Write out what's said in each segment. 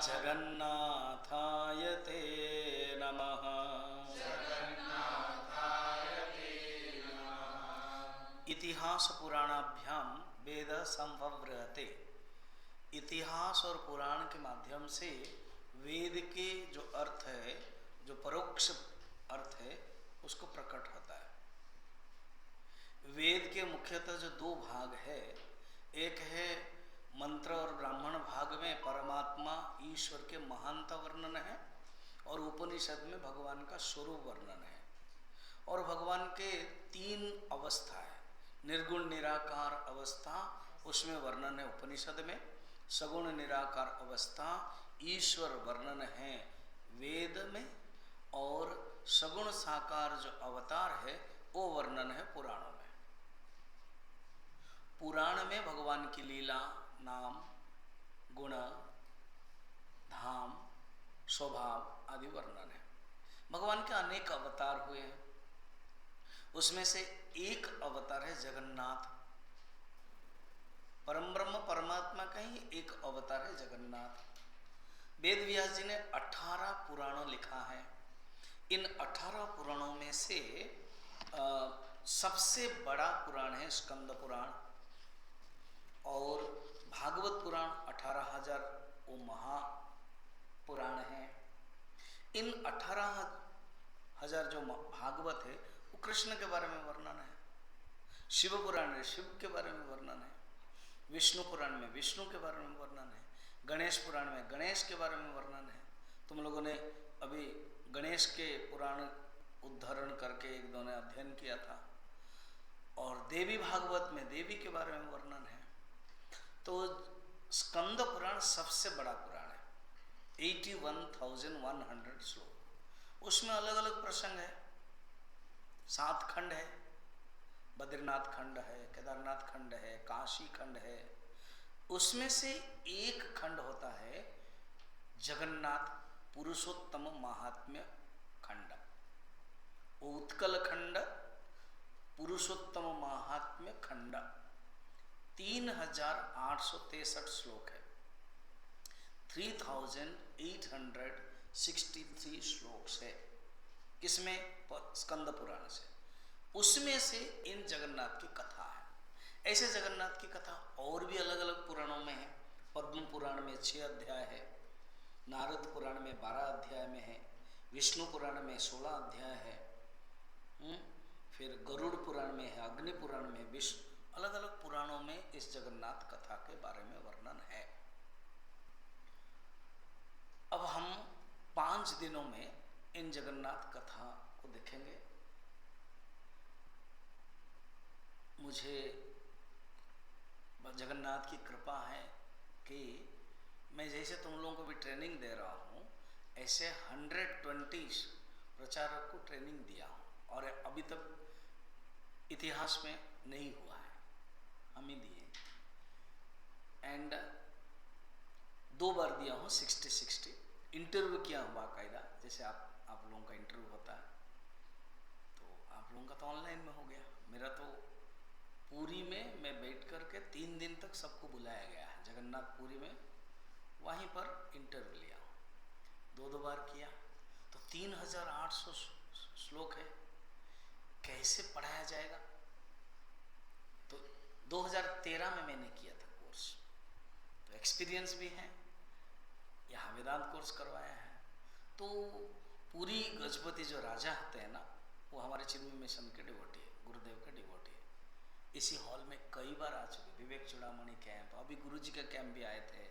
जगन्नाथाय ते नमः। इतिहास पुराणाभ्याम वेद संभव्यते। इतिहास और पुराण के माध्यम से वेद के जो अर्थ है, जो परोक्ष अर्थ है, उसको प्रकट होता है। वेद के मुख्यतः जो दो भाग है, एक है मंत्र और ब्राह्मण भाग में परमात्मा ईश्वर के महानता वर्णन है, और उपनिषद में भगवान का स्वरूप वर्णन है। और भगवान के तीन अवस्था है, निर्गुण निराकार अवस्था उसमें वर्णन है उपनिषद में, सगुण निराकार अवस्था ईश्वर वर्णन है वेद में, और सगुण साकार जो अवतार है वो वर्णन है पुराणों में। पुराण में भगवान की लीला, नाम, गुण, धाम, स्वभाव आदि वर्णन है। भगवान के अनेक अवतार हुए हैं, उसमें से एक अवतार है जगन्नाथ। परम ब्रह्म परमात्मा का ही एक अवतार है जगन्नाथ। वेद व्यास जी ने 18 पुराणों लिखा है। इन 18 पुराणों में से सबसे बड़ा पुराण है स्कंद पुराण, और भागवत पुराण 18,000 वो महापुराण है। इन 18,000 जो भागवत है वो कृष्ण के बारे में वर्णन है। शिव पुराण में शिव के बारे में वर्णन है, विष्णु पुराण में विष्णु के बारे में वर्णन है, गणेश पुराण में गणेश के बारे में वर्णन है। तुम लोगों ने अभी गणेश के पुराण उद्धरण करके एक दो ने अध्ययन किया था। और देवी भागवत में देवी के बारे में वर्णन है। तो स्कंद पुराण सबसे बड़ा पुराण है, 81,100 श्लोक। उसमें अलग अलग प्रसंग है, 7 खंड है, बद्रीनाथ खंड है, केदारनाथ खंड है, काशी खंड है। उसमें से एक खंड होता है जगन्नाथ पुरुषोत्तम महात्म्य खंड, उत्कल खंड, पुरुषोत्तम महात्म्य खंड। 3,863 श्लोक है, 3,863 श्लोक है। किसमें? स्कंद पुराण से। उसमें से इन जगन्नाथ की कथा है। ऐसे जगन्नाथ की कथा और भी अलग अलग पुराणों में है। पद्म पुराण में 6 अध्याय है, नारद पुराण में 12 अध्याय में है, विष्णु पुराण में 16 अध्याय है, फिर गरुड़ पुराण में है, अग्नि पुराण में, विष्णु, अलग अलग पुराणों में इस जगन्नाथ कथा के बारे में वर्णन है। अब हम 5 दिनों में इन जगन्नाथ कथा को देखेंगे। मुझे जगन्नाथ की कृपा है कि मैं जैसे तुम लोगों को भी ट्रेनिंग दे रहा हूँ, ऐसे 120 प्रचारक को ट्रेनिंग दिया हूँ, और अभी तक इतिहास में नहीं हुआ है, हम ही दिए। एंड 2 बार दिया हूँ 60-60 इंटरव्यू किया हूँ बाकायदा, जैसे आप लोगों का इंटरव्यू होता है। तो आप लोगों का तो ऑनलाइन में हो गया, मेरा तो पुरी में मैं बैठ करके 3 दिन तक सबको बुलाया गया है जगन्नाथ पुरी में, वहीं पर इंटरव्यू लिया हूँ। 2 बार किया, तो 3,800 श्लोक है, कैसे पढ़ाया जाएगा? तो 2013 में मैंने किया था कोर्स, तो एक्सपीरियंस भी है, यहाँ वेदांत कोर्स करवाया है। तो पूरी गजपति जो राजा होते हैं ना, वो हमारे चिन्मय मिशन के डिवोटी है, गुरुदेव के डिवोटी है। इसी हॉल में कई बार आ चुके, विवेक चूड़ामणि कैंप, अभी गुरुजी का कैंप भी आए थे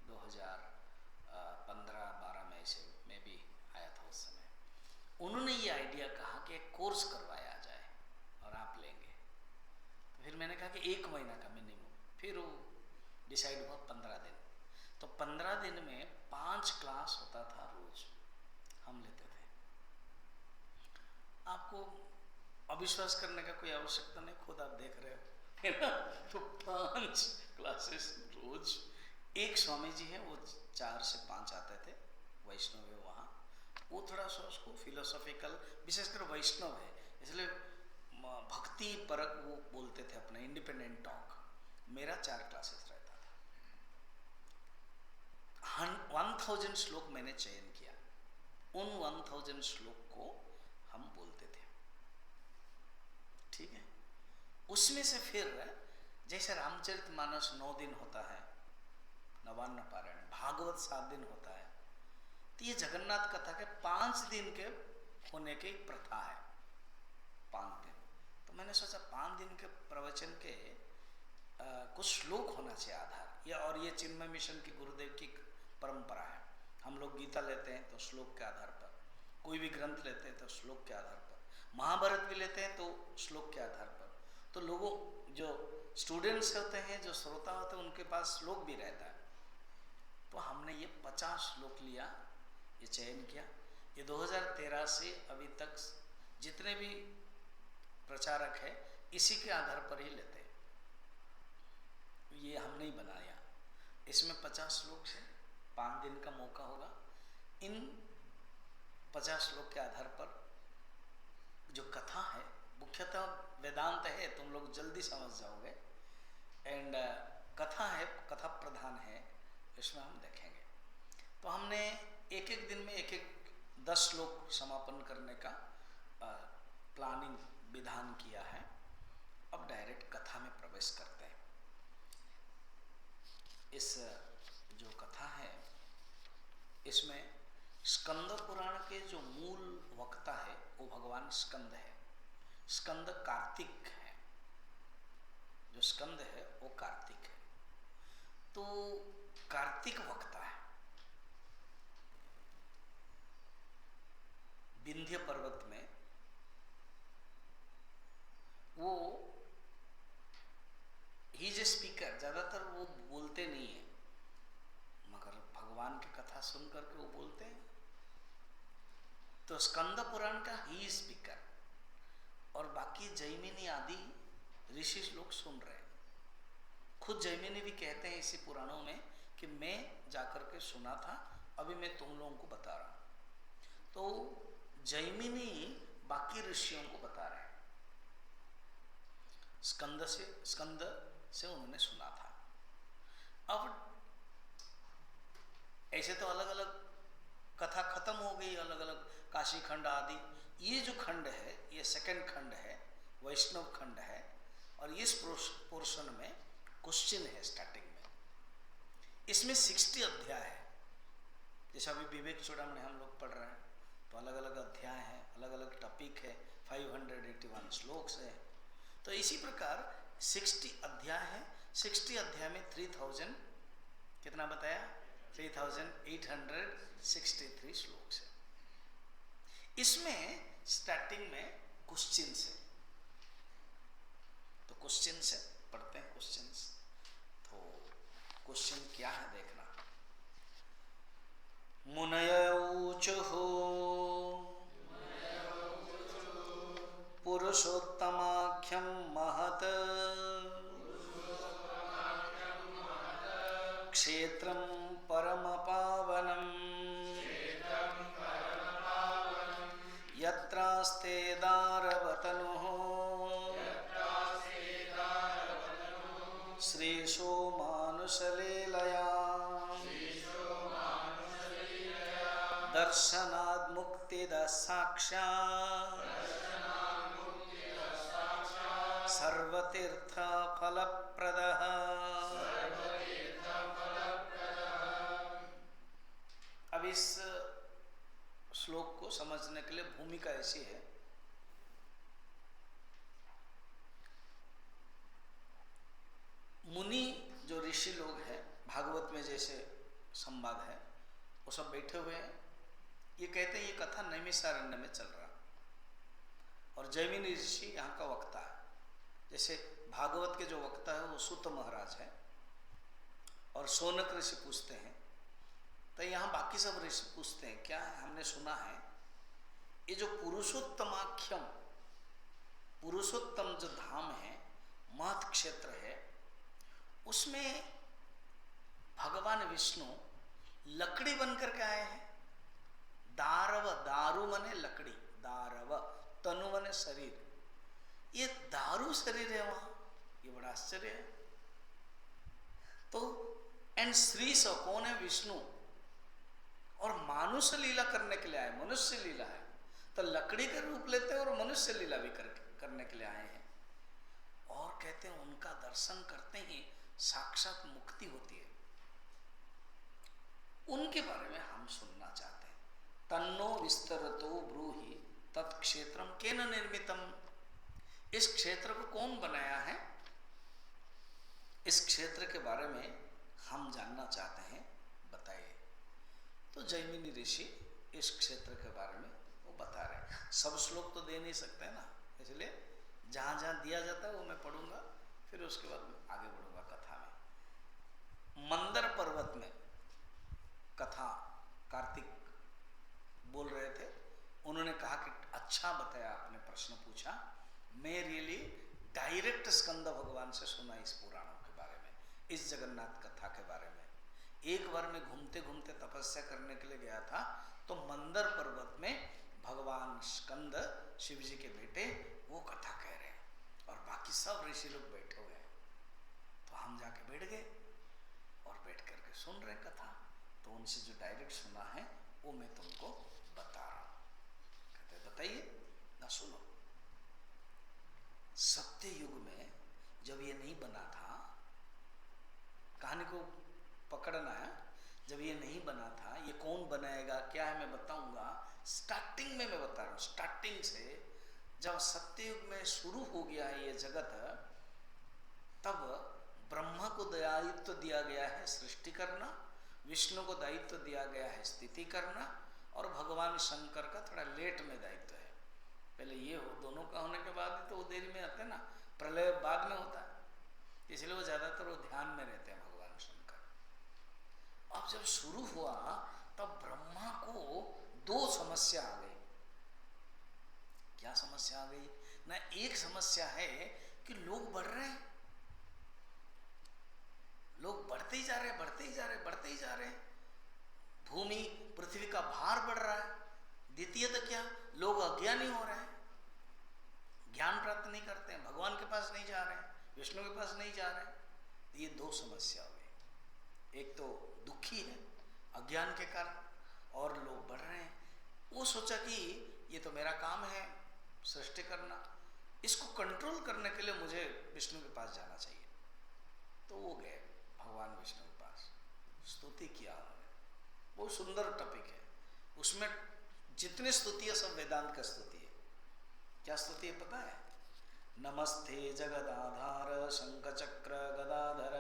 2015-12 में, ऐसे में भी आया था उस समय। उन्होंने ये आइडिया कहा कि एक कोर्स करवाया जाए और आप लेंगे। तो फिर मैंने कहा कि 1 महीना का मिनिमम, फिर वो डिसाइड हुआ 15 दिन। तो 15 दिन में 5 क्लास होता था रोज, हम लेते थे। आपको अविश्वास करने का कोई आवश्यकता नहीं, खुद आप देख रहे हो, है ना। तो 5 क्लासेस रोज। एक स्वामी जी हैं, वो 4 से 5 आते थे, वैष्णव है वहाँ। वो थोड़ा सा उसको फिलोसॉफिकल, विशेषकर वैष्णव है इसलिए भक्ति परक वो बोलते थे, अपना इंडिपेंडेंट टॉक। मेरा 4 क्लासेस रहता था। 1000 श्लोक मैंने चयन किया। उन 1000 श्लोक को हम बोलते थे, ठीक है। उसमें से फिर जैसे रामचरितमानस 9 दिन होता है, नवान्न पारायण, भागवत 7 दिन होता है, तो ये जगन्नाथ कथा के 5 दिन के होने की प्रथा है, 5 दिन। तो मैंने सोचा 5 दिन के प्रवचन के कुछ श्लोक होना चाहिए आधार, और ये चिन्मय मिशन की गुरुदेव की परंपरा है। हम लोग गीता लेते हैं तो श्लोक के आधार पर, कोई भी ग्रंथ लेते हैं तो श्लोक के आधार पर, महाभारत भी लेते हैं तो श्लोक के आधार पर। तो लोगों, जो स्टूडेंट्स होते हैं, जो श्रोता होते हैं, उनके पास श्लोक भी रहता है। तो हमने ये 50 श्लोक लिया, ये चयन किया। ये 2013 से अभी तक जितने भी प्रचारक है इसी के आधार पर ही लेते हैं, ये हमने ही बनाया। इसमें 50 श्लोक से 5 दिन का मौका होगा। इन 50 श्लोक के आधार पर जो कथा है, मुख्यतः वेदांत है, तुम लोग जल्दी समझ जाओगे, एंड कथा है, कथा प्रधान है, इसमें हम देखेंगे। तो हमने एक एक दिन में एक एक 10 श्लोक समापन करने का प्लानिंग विधान किया है। अब डायरेक्ट कथा में प्रवेश करते हैं। इस जो कथा है, इसमें स्कंद पुराण के जो मूल वक्ता है वो भगवान स्कंद है। स्कंद कार्तिक है, जो स्कंद है वो कार्तिक है। तो कार्तिक वक्ता है। विंध्य पर्वत में वो ही जे स्पीकर, ज्यादातर वो बोलते नहीं है, मगर भगवान की कथा सुन करके वो बोलते हैं। तो स्कंद पुराण का ही स्पीकर, और बाकी जैमिनी आदि ऋषि लोग सुन रहे हैं। खुद जैमिनी भी कहते हैं इसी पुराणों में कि मैं जाकर के सुना था, अभी मैं तुम लोगों को बता रहा हूं। तो जैमिनी बाकी ऋषियों को बता रहे हैं, स्कंद से उन्होंने सुना था। अब ऐसे तो अलग अलग कथा खत्म हो गई, अलग अलग काशी खंड आदि। ये जो खंड है, ये सेकंड खंड है, वैष्णव खंड है, और इस पोर्शन में क्वेश्चन है स्टार्टिंग में। इसमें 60 अध्याय है। जैसे अभी विवेक चूड़ामणि हम लोग पढ़ रहे हैं, तो अलग अलग अध्याय हैं, अलग अलग टॉपिक है, 581 श्लोक है। तो इसी प्रकार 60 अध्याय है। 60 अध्याय में 3000 कितना बताया, 3863 श्लोक है। इसमें स्टार्टिंग में क्वेश्चन है, तो क्वेश्चन से पढ़ते हैं। क्वेश्चंस, तो क्वेश्चन क्या है देखना। मुनयौचुः पुरुषोत्तमाख्यं महत् क्षेत्रं परमपावनं यत्रास्ते दारवतनुः श्रीशो मानुषलीलया दर्शनाद् मुक्तिदः साक्षात् सर्वतीर्थफलप्रदः। अब इस श्लोक को समझने के लिए भूमिका ऐसी है। मुनि जो ऋषि लोग हैं, भागवत में जैसे संवाद है, वो सब बैठे हुए हैं। ये कहते हैं ये कथा नैमिषारण्य में चल रहा, और जैमिनी ऋषि यहाँ का वक्ता है। जैसे भागवत के जो वक्ता है वो सूत महाराज है, और शौनक ऋषि पूछते हैं। तो यहाँ बाकी सब ऋषि पूछते हैं क्या है, हमने सुना है ये जो पुरुषोत्तमाख्यम, पुरुषोत्तम जो धाम है, महत् क्षेत्र है, उसमें भगवान विष्णु लकड़ी बनकर के आए हैं। दारव, दारू मने लकड़ी, दारव, तनु मने शरीर, ये दारू शरीर है वहां, ये बड़ा आश्चर्य है। तो एंड श्री स कौन है, विष्णु, और मानुष लीला करने के लिए आए, मनुष्य लीला है तो लकड़ी का रूप लेते हैं और मनुष्य लीला भी करने के लिए आए हैं। और कहते हैं उनका दर्शन करते ही साक्षात मुक्ति होती है। उनके बारे में हम सुनना चाहते हैं। तन्नो विस्तरतो ब्रूहि तत्क्षेत्रम केन निर्मितम। इस क्षेत्र को कौन बनाया है, इस क्षेत्र के बारे में हम जानना चाहते हैं, बताइए। तो जैमिनी ऋषि इस क्षेत्र के बारे में वो बता रहे हैं। सब श्लोक तो दे नहीं सकते ना, इसलिए जहां जहां दिया जाता है वो मैं पढ़ूंगा, फिर उसके बाद मैं आगे बढ़ूंगा कथा में। मंदर पर्वत में कथा कार्तिक बोल रहे थे, उन्होंने कहा कि अच्छा बताया, आपने प्रश्न पूछा। मैं रियली डायरेक्ट स्कंद भगवान से सुना इस पुराणों के बारे में, इस जगन्नाथ कथा के बारे में। एक बार मैं घूमते घूमते तपस्या करने के लिए गया था, तो मंदर पर्वत में भगवान स्कंद शिव जी के बेटे वो कथा कह रहे हैं और बाकी सब ऋषि लोग बैठे हुए हैं। तो हम जाके बैठ गए और बैठ करके सुन रहे कथा। तो उनसे जो डायरेक्ट सुना है वो मैं तुमको बता रहा हूं। कहते बताइए ना, सुनो। सत्य युग में जब ये नहीं बना था, कहानी को पकड़ना है, जब ये नहीं बना था, ये कौन बनाएगा क्या है मैं बताऊंगा। स्टार्टिंग में मैं बता रहा हूं, स्टार्टिंग से जब सत्ययुग में शुरू हो गया है ये जगत, तब ब्रह्मा को दायित्व दिया गया है सृष्टि करना, विष्णु को दायित्व दिया गया है स्थिति करना, और भगवान शंकर का थोड़ा लेट में दायित्व है। पहले ये हो, दोनों का होने के बाद ही तो वो देरी में आते हैं ना, प्रलय बाद में होता है, इसलिए वो ज्यादातर वो ध्यान में रहते हैं भगवान शंकर। अब जब शुरू हुआ तब ब्रह्मा को दो समस्या आ गई। क्या समस्या आ गई ना, एक समस्या है कि लोग बढ़ रहे हैं, लोग बढ़ते ही जा रहे हैं, बढ़ते ही जा रहे हैं, बढ़ते ही जा रहे हैं। भूमि पृथ्वी का भार बढ़ रहा है। द्वितीय तो क्या, लोग अज्ञानी हो रहे हैं, ज्ञान प्राप्त नहीं करते हैं, भगवान के पास नहीं जा रहे हैं, विष्णु के पास नहीं जा रहे हैं। तो ये दो समस्या हो गई। एक तो दुखी है अज्ञान के कारण, और लोग बढ़ रहे हैं। वो सोचा कि ये तो मेरा काम है सृष्टि करना, इसको कंट्रोल करने के लिए मुझे विष्णु के पास जाना चाहिए। तो वो गए भगवान विष्णु के पास, स्तुति किया उन्होंने। बहुत सुंदर टॉपिक है, उसमें जितनी स्तुति है सब वेदांत का स्तुति है। क्या स्तुति है पता है? नमस्ते जगदाधार शंखचक्र गदाधर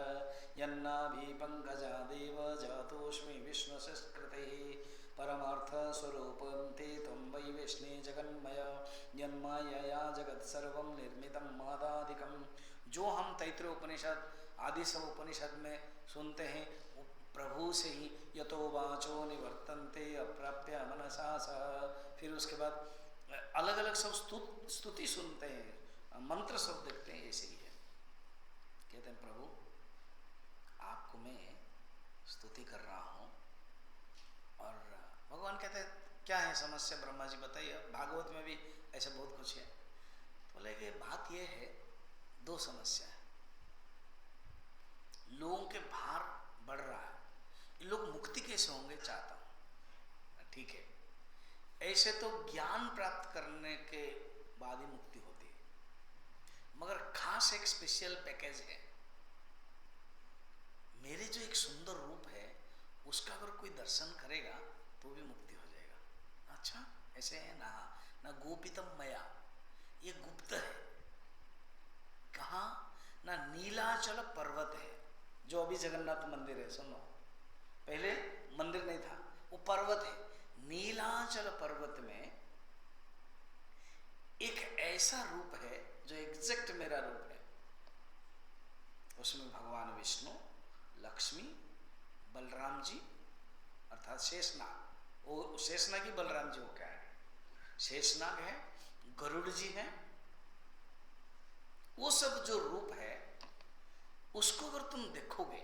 यन्नाभि पंकजादेव जातोस्मि विष्णु संस्कृते परमार्थ स्वरूपं ते त्वं वै विष्णे जगन्मय यन्मायया जगत् सर्वं निर्मितं मादादिकं। जो हम तैत्तिरीय उपनिषद आदि सब उपनिषद में सुनते हैं, प्रभु से ही यतो वाचो निवर्तन्ते अप्राप्य मनसा सह। फिर उसके बाद अलग अलग सब स्तुति सुनते हैं, मंत्र सब देखते हैं, ऐसे ही है। कहते हैं प्रभु आपको मैं स्तुति कर रहा हूँ। और भगवान कहते हैं क्या है समस्या ब्रह्मा जी बताइए। भागवत में भी ऐसा बहुत कुछ है। तो बोले कि बात यह है, दो समस्या है, लोगों के भार बढ़ रहा है, ये लोग मुक्ति कैसे होंगे चाहता हूं। ठीक है, ऐसे तो ज्ञान प्राप्त करने के बाद ही मुक्ति होती है, मगर खास एक स्पेशल पैकेज है। मेरे जो एक सुंदर रूप है उसका अगर कोई दर्शन करेगा तो भी मुक्ति हो जाएगा। अच्छा ऐसे है ना, ना गोपितम मया, ये गुप्त है। कहाँ ना, नीलाचल पर्वत है जो अभी जगन्नाथ मंदिर है। सुनो, पहले मंदिर नहीं था, वो पर्वत है। नीलाचल पर्वत में एक ऐसा रूप है जो एग्जैक्ट मेरा रूप है। उसमें भगवान विष्णु, लक्ष्मी, बलराम जी अर्थात शेषनाग, वो शेषनाग ही बलराम जी हो क्या है, शेषनाग है, गरुड़ जी हैं, वो सब जो रूप है उसको अगर तुम देखोगे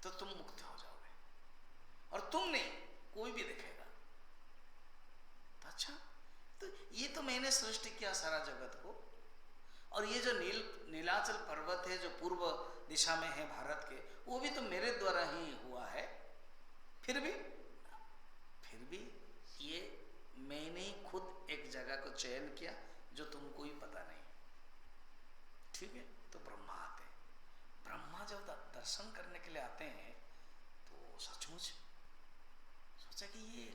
तो तुम मुक्त हो जाओगे, और तुम नहीं कोई भी देखेगा। तो अच्छा, तो ये तो मैंने सृष्टि किया सारा जगत को, और ये जो नीलाचल पर्वत है जो पूर्व दिशा में है भारत के, वो भी तो मेरे द्वारा ही हुआ है। सचमुच सोचा कि ये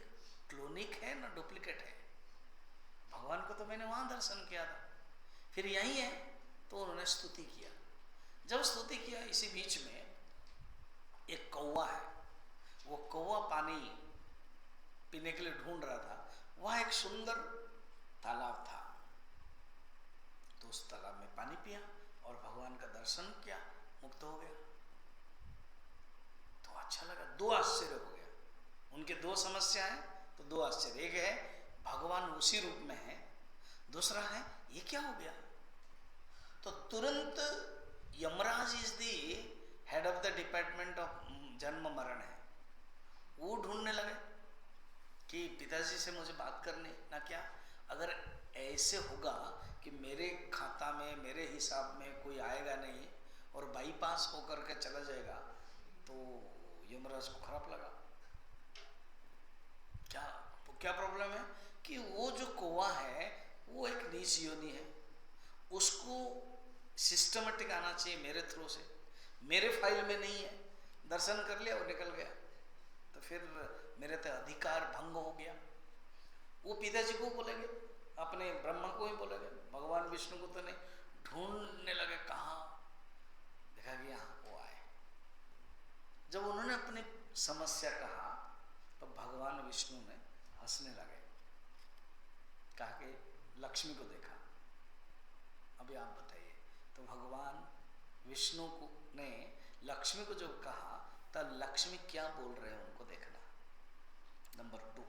क्लोनिक है ना डुप्लीकेट है। भगवान को तो मैंने वहां दर्शन किया था, फिर यही है। तो उन्होंने स्तुति किया। जब स्तुति किया, इसी बीच में एक कौवा है, वो कौवा पानी पीने के लिए ढूंढ रहा था। वहां एक सुंदर तालाब था, तो उस तालाब में पानी पिया और भगवान का दर्शन किया, मुक्त हो गया। तो अच्छा लगा, दो आश्चर्य हो गया। उनके दो समस्याएं, तो दो आश्चर्य। एक है भगवान उसी रूप में है, दूसरा है ये क्या हो गया। तो तुरंत Yamraj is the head of the department of जन्म मरण है, वो ढूंढने लगे कि पिताजी से मुझे बात करनी ना क्या। अगर ऐसे होगा कि मेरे खाता में मेरे हिसाब में कोई आएगा नहीं और बाईपास होकर के चला जाएगा, तो यमराज को खराब लगा। क्या प्रॉब्लम है कि वो जो कौवा है वो एक नीच योनि है, उसको सिस्टमेटिक आना चाहिए मेरे थ्रू से, मेरे फाइल में नहीं है। दर्शन कर लिया और निकल गया, तो फिर मेरे तो अधिकार भंग हो गया। वो पिताजी को बोलेंगे, अपने ब्रह्मा को ही बोलेंगे, भगवान विष्णु को तो नहीं। ढूंढने लगे कहाँ, देखा कि यहाँ वो आए। जब उन्होंने अपनी समस्या कहा तो भगवान विष्णु ने हंसने लगे, कहा कि लक्ष्मी को देखा। अभी आप बताइए। तो भगवान विष्णु को ने लक्ष्मी को जब कहा, तब लक्ष्मी क्या बोल रहे हैं उनको देखना। नंबर 2,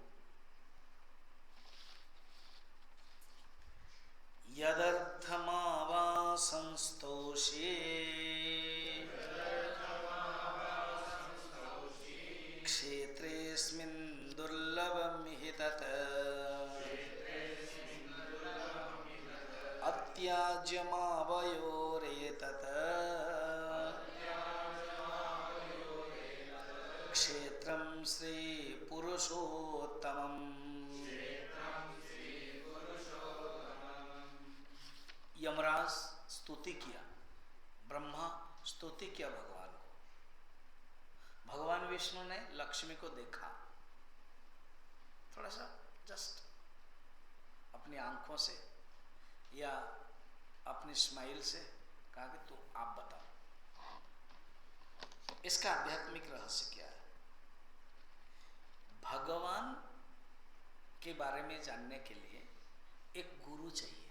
यदर्थमावा संस्तोषे क्षेत्रेऽस्मिन् दुर्लभमिहि तत् अत्याज्यमावयोरेतत् क्षेत्रं श्री पुरुषोत्तमम्। यमराज स्तुति किया, ब्रह्मा स्तुति किया भगवान को। भगवान विष्णु ने लक्ष्मी को देखा, थोड़ा सा जस्ट अपनी आंखों से या अपनी स्माइल से कहा कि तू आप बताओ इसका आध्यात्मिक रहस्य क्या है। भगवान के बारे में जानने के लिए एक गुरु चाहिए,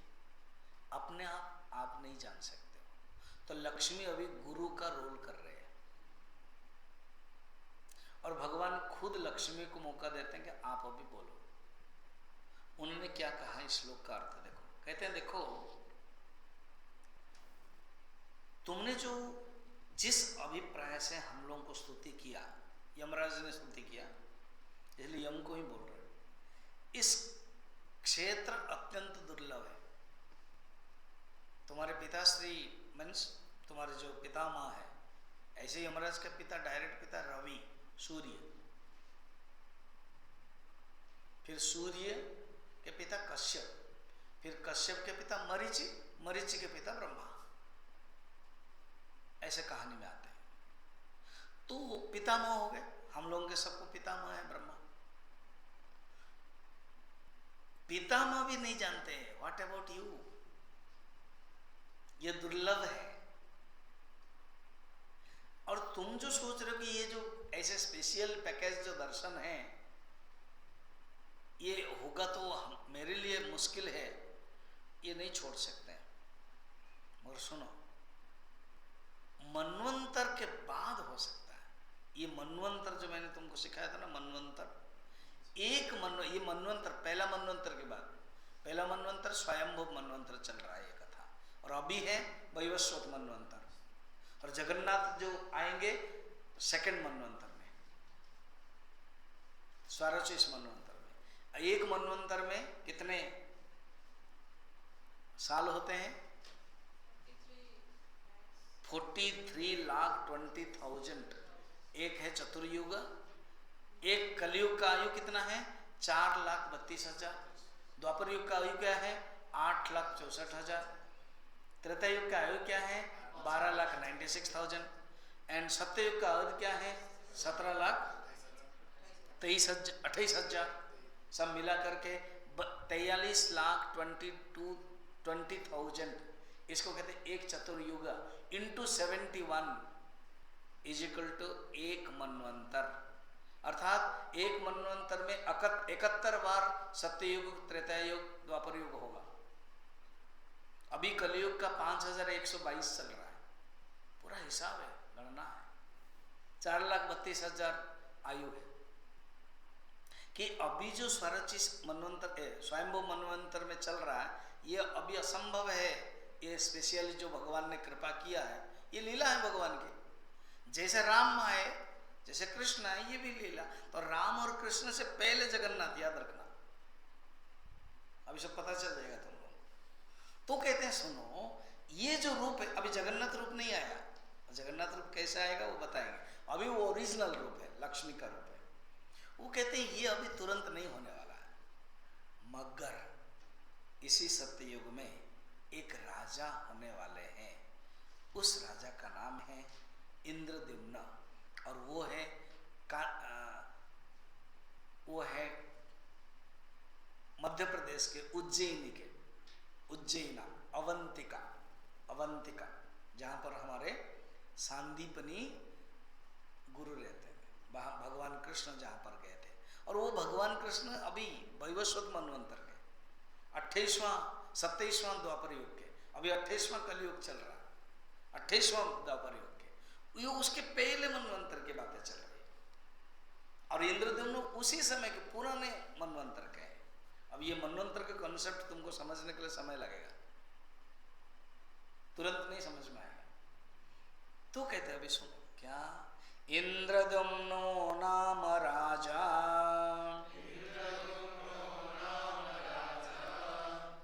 अपने आप नहीं जान सकते हो। तो लक्ष्मी अभी गुरु का रोल कर रहे हैं और भगवान खुद लक्ष्मी को मौका देते हैं कि आप अभी बोलो। उन्होंने क्या कहा, इस श्लोक का अर्थ देखो। कहते हैं देखो, तुमने जो जिस अभिप्राय से हम लोगों को स्तुति किया, यमराज ने स्तुति किया, इसलिए यम को ही बोल रहे, इस क्षेत्र अत्यंत दुर्लभ है। तुम्हारे पिताश्री मीन्स तुम्हारे जो पितामह है, ऐसे यमराज के पिता डायरेक्ट पिता रवि सूर्य, फिर सूर्य के पिता कश्यप, फिर कश्यप के पिता मरीचि, मरीचि के पिता ब्रह्मा, ऐसे कहानी में आते हैं। तो पितामह हो गए, हम लोगों के सबको पितामह है ब्रह्मा। पितामह भी नहीं जानते हैं, व्हाट अबाउट यू। ये दुर्लभ है। और तुम जो सोच रहे हो कि ये जो ऐसे स्पेशल पैकेज जो दर्शन है ये होगा तो मेरे लिए मुश्किल है, ये नहीं छोड़ सकते हैं। मगर सुनो, मनवंतर के बाद हो सकता है। ये मनवंतर जो मैंने तुमको सिखाया था ना, मनवंतर, ये मनवंतर, पहला मनवंतर के बाद, पहला मनवंतर स्वयंभुव मनवंतर चल रहा है ये कथा, और अभी है वैवस्वत मनवंतर, और जगन्नाथ जो आएंगे सेकंड मनवंतर में, 1200 मनवंतर में। एक मनवंतर में कितने साल होते हैं? 43,20,000। एक है चतुर्युग, एक कलयुग का आयु कितना है? 4,32,000। द्वापर युग का आयु क्या है? 8,64,000। त्रेता युग का आयु क्या है? 12,96,000। एंड सत्य युग का आयु क्या है? 17,23,28,000 सब मिला करके 43,22,20,000, इसको कहते हैं एक चतुर्युग इंटू 71 इज इक्वल टू एक मनवंतर। अर्थात एक मनवंतर में 71 बार सत्ययुग, त्रेता युग, द्वापर युग होगा। अभी कलयुग का 5122 चल रहा है, पूरा हिसाब है, गणना है। 4,32,000 आयु है कि अभी जो स्वरचित मनवंतर स्वयंभू मनवंतर में चल रहा है, ये अभी असंभव है। ये स्पेशली जो भगवान ने कृपा किया है, ये लीला है भगवान की। जैसे राम आए, जैसे कृष्ण आए, ये भी लीला। तो राम और कृष्ण से पहले जगन्नाथ, याद रखना, अभी सब पता चल जाएगा तुम लोग। तो कहते हैं सुनो, ये जो रूप है, अभी जगन्नाथ रूप नहीं आया, जगन्नाथ रूप कैसे आएगा वो बताएंगे। अभी वो ओरिजिनल रूप है, लक्ष्मी का रूप है। वो कहते हैं ये अभी तुरंत नहीं होने वाला है, मगर इसी सत्ययुग में एक राजा होने वाले हैं। उस राजा का नाम है इंद्रद्युम्न, और वो है मध्य प्रदेश के उज्जैनी के, उज्जैना, अवंतिका, जहां पर हमारे सांदीपनी गुरु रहते हैं, वहां भगवान कृष्ण जहां पर गए थे। और वो भगवान कृष्ण अभी वैवस्वत मनवंतर के 27वां द्वापर युग के, अभी 28वां कलयुग चल रहा है, 28वां द्वापर युग के, ये उसके पहले मनवंतर की बातें चल रही है। और इंद्रद्युम्न उसी समय के पुराने मनवंतर के हैं। अब ये मनवंतर के कॉन्सेप्ट तुमको समझने के लिए समय लगेगा, तुरंत नहीं समझ में आएगा। तो कहते हैं, अभी सुनो क्या, इंद्रद्युम्नो नाम राजा,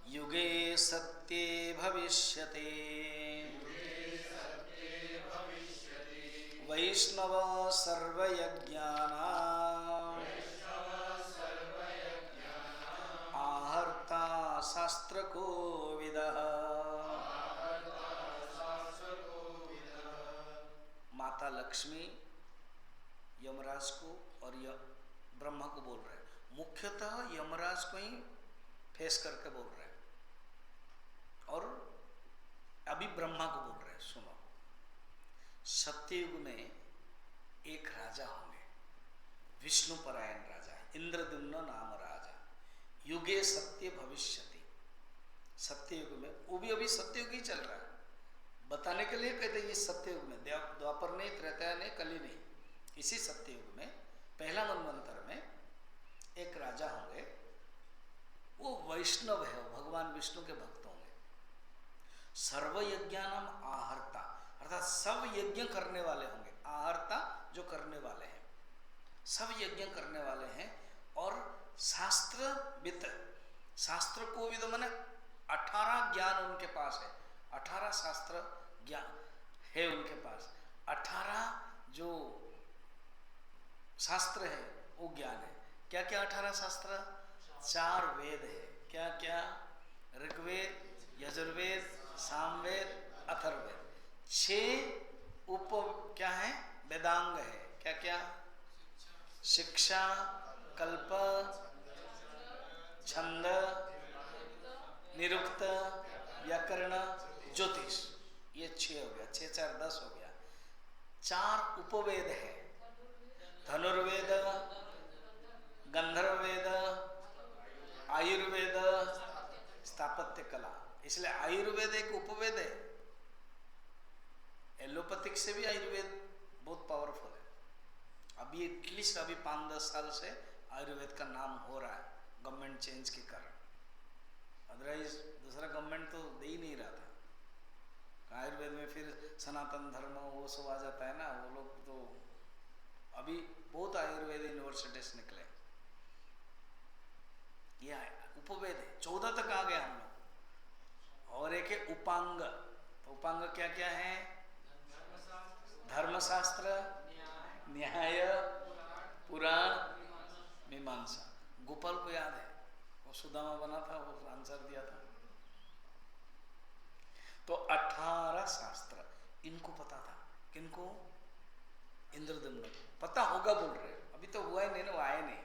युगे सत्ये भविष्यते, वैष्णव सर्वयज्ञानां आहर्ता शास्त्रकोविदः। माता लक्ष्मी यमराज को और ब्रह्मा को बोल रहे हैं, मुख्यतः यमराज को ही फेस करके बोल रहे हैं, और अभी ब्रह्मा को बोल रहे हैं। सुनो, सत्ययुग में एक राजा होंगे, विष्णु परायण राजा, इंद्रद्युम्न नाम राजा, युगे सत्य भविष्यति। सत्ययुग में, वो भी अभी सत्ययुग ही चल रहा है, बताने के लिए कहते हैं ये सत्ययुग में, द्वापर नहीं, त्रेता नहीं, कली नहीं, इसी सत्ययुग में पहला मनवंतर में एक राजा होंगे। वो वैष्णव है, वो भगवान विष्णु के भक्त होंगे। सर्वयज्ञानम आहर्ता, अर्थात सब यज्ञ करने वाले होंगे। आहर्ता जो करने वाले हैं, सब यज्ञ करने वाले हैं। और शास्त्रविद, शास्त्र को विद माने 18 ज्ञान उनके पास है, 18 शास्त्र ज्ञान है उनके पास। 18 जो शास्त्र है वो ज्ञान है। क्या क्या 18 शास्त्र? 4 वेद है। क्या क्या? ऋग्वेद, यजुर्वेद, सामवेद, अथर्ववेद। 6 उप क्या है? वेदांग है। क्या क्या? शिक्षा, कल्प, छंद, निरुक्त, व्याकरण, ज्योतिष। ये 6 हो गया, 6 4 10 हो गया। 4 उपवेद है, धनुर्वेद, गंधर्ववेद, आयुर्वेद, स्थापत्य कला। इसलिए आयुर्वेद एक उपवेद है। एलोपैथिक से भी आयुर्वेद बहुत पावरफुल है। अभी एटलीस्ट अभी 5-10 साल से आयुर्वेद का नाम हो रहा है, गवर्नमेंट चेंज के कारण। अदरवाइज दूसरा गवर्नमेंट तो दे ही नहीं रहा था। आयुर्वेद में फिर सनातन धर्म वो सब आ जाता है ना, वो लोग तो अभी बहुत आयुर्वेद यूनिवर्सिटीज निकले। ये उपवेद है, 14 तक आ गए हम लोग। और एक है उपांग। तो उपांग क्या क्या है? धर्मशास्त्र, न्याय, पुराण, मीमांसा। गोपाल को याद है, वो सुदामा बना था, वो आंसर दिया था। तो 18 शास्त्र इनको पता था। किनको? इंद्रदम्न पता होगा बोल रहे हैं, अभी तो हुआ ही नहीं ना, वो आए नहीं,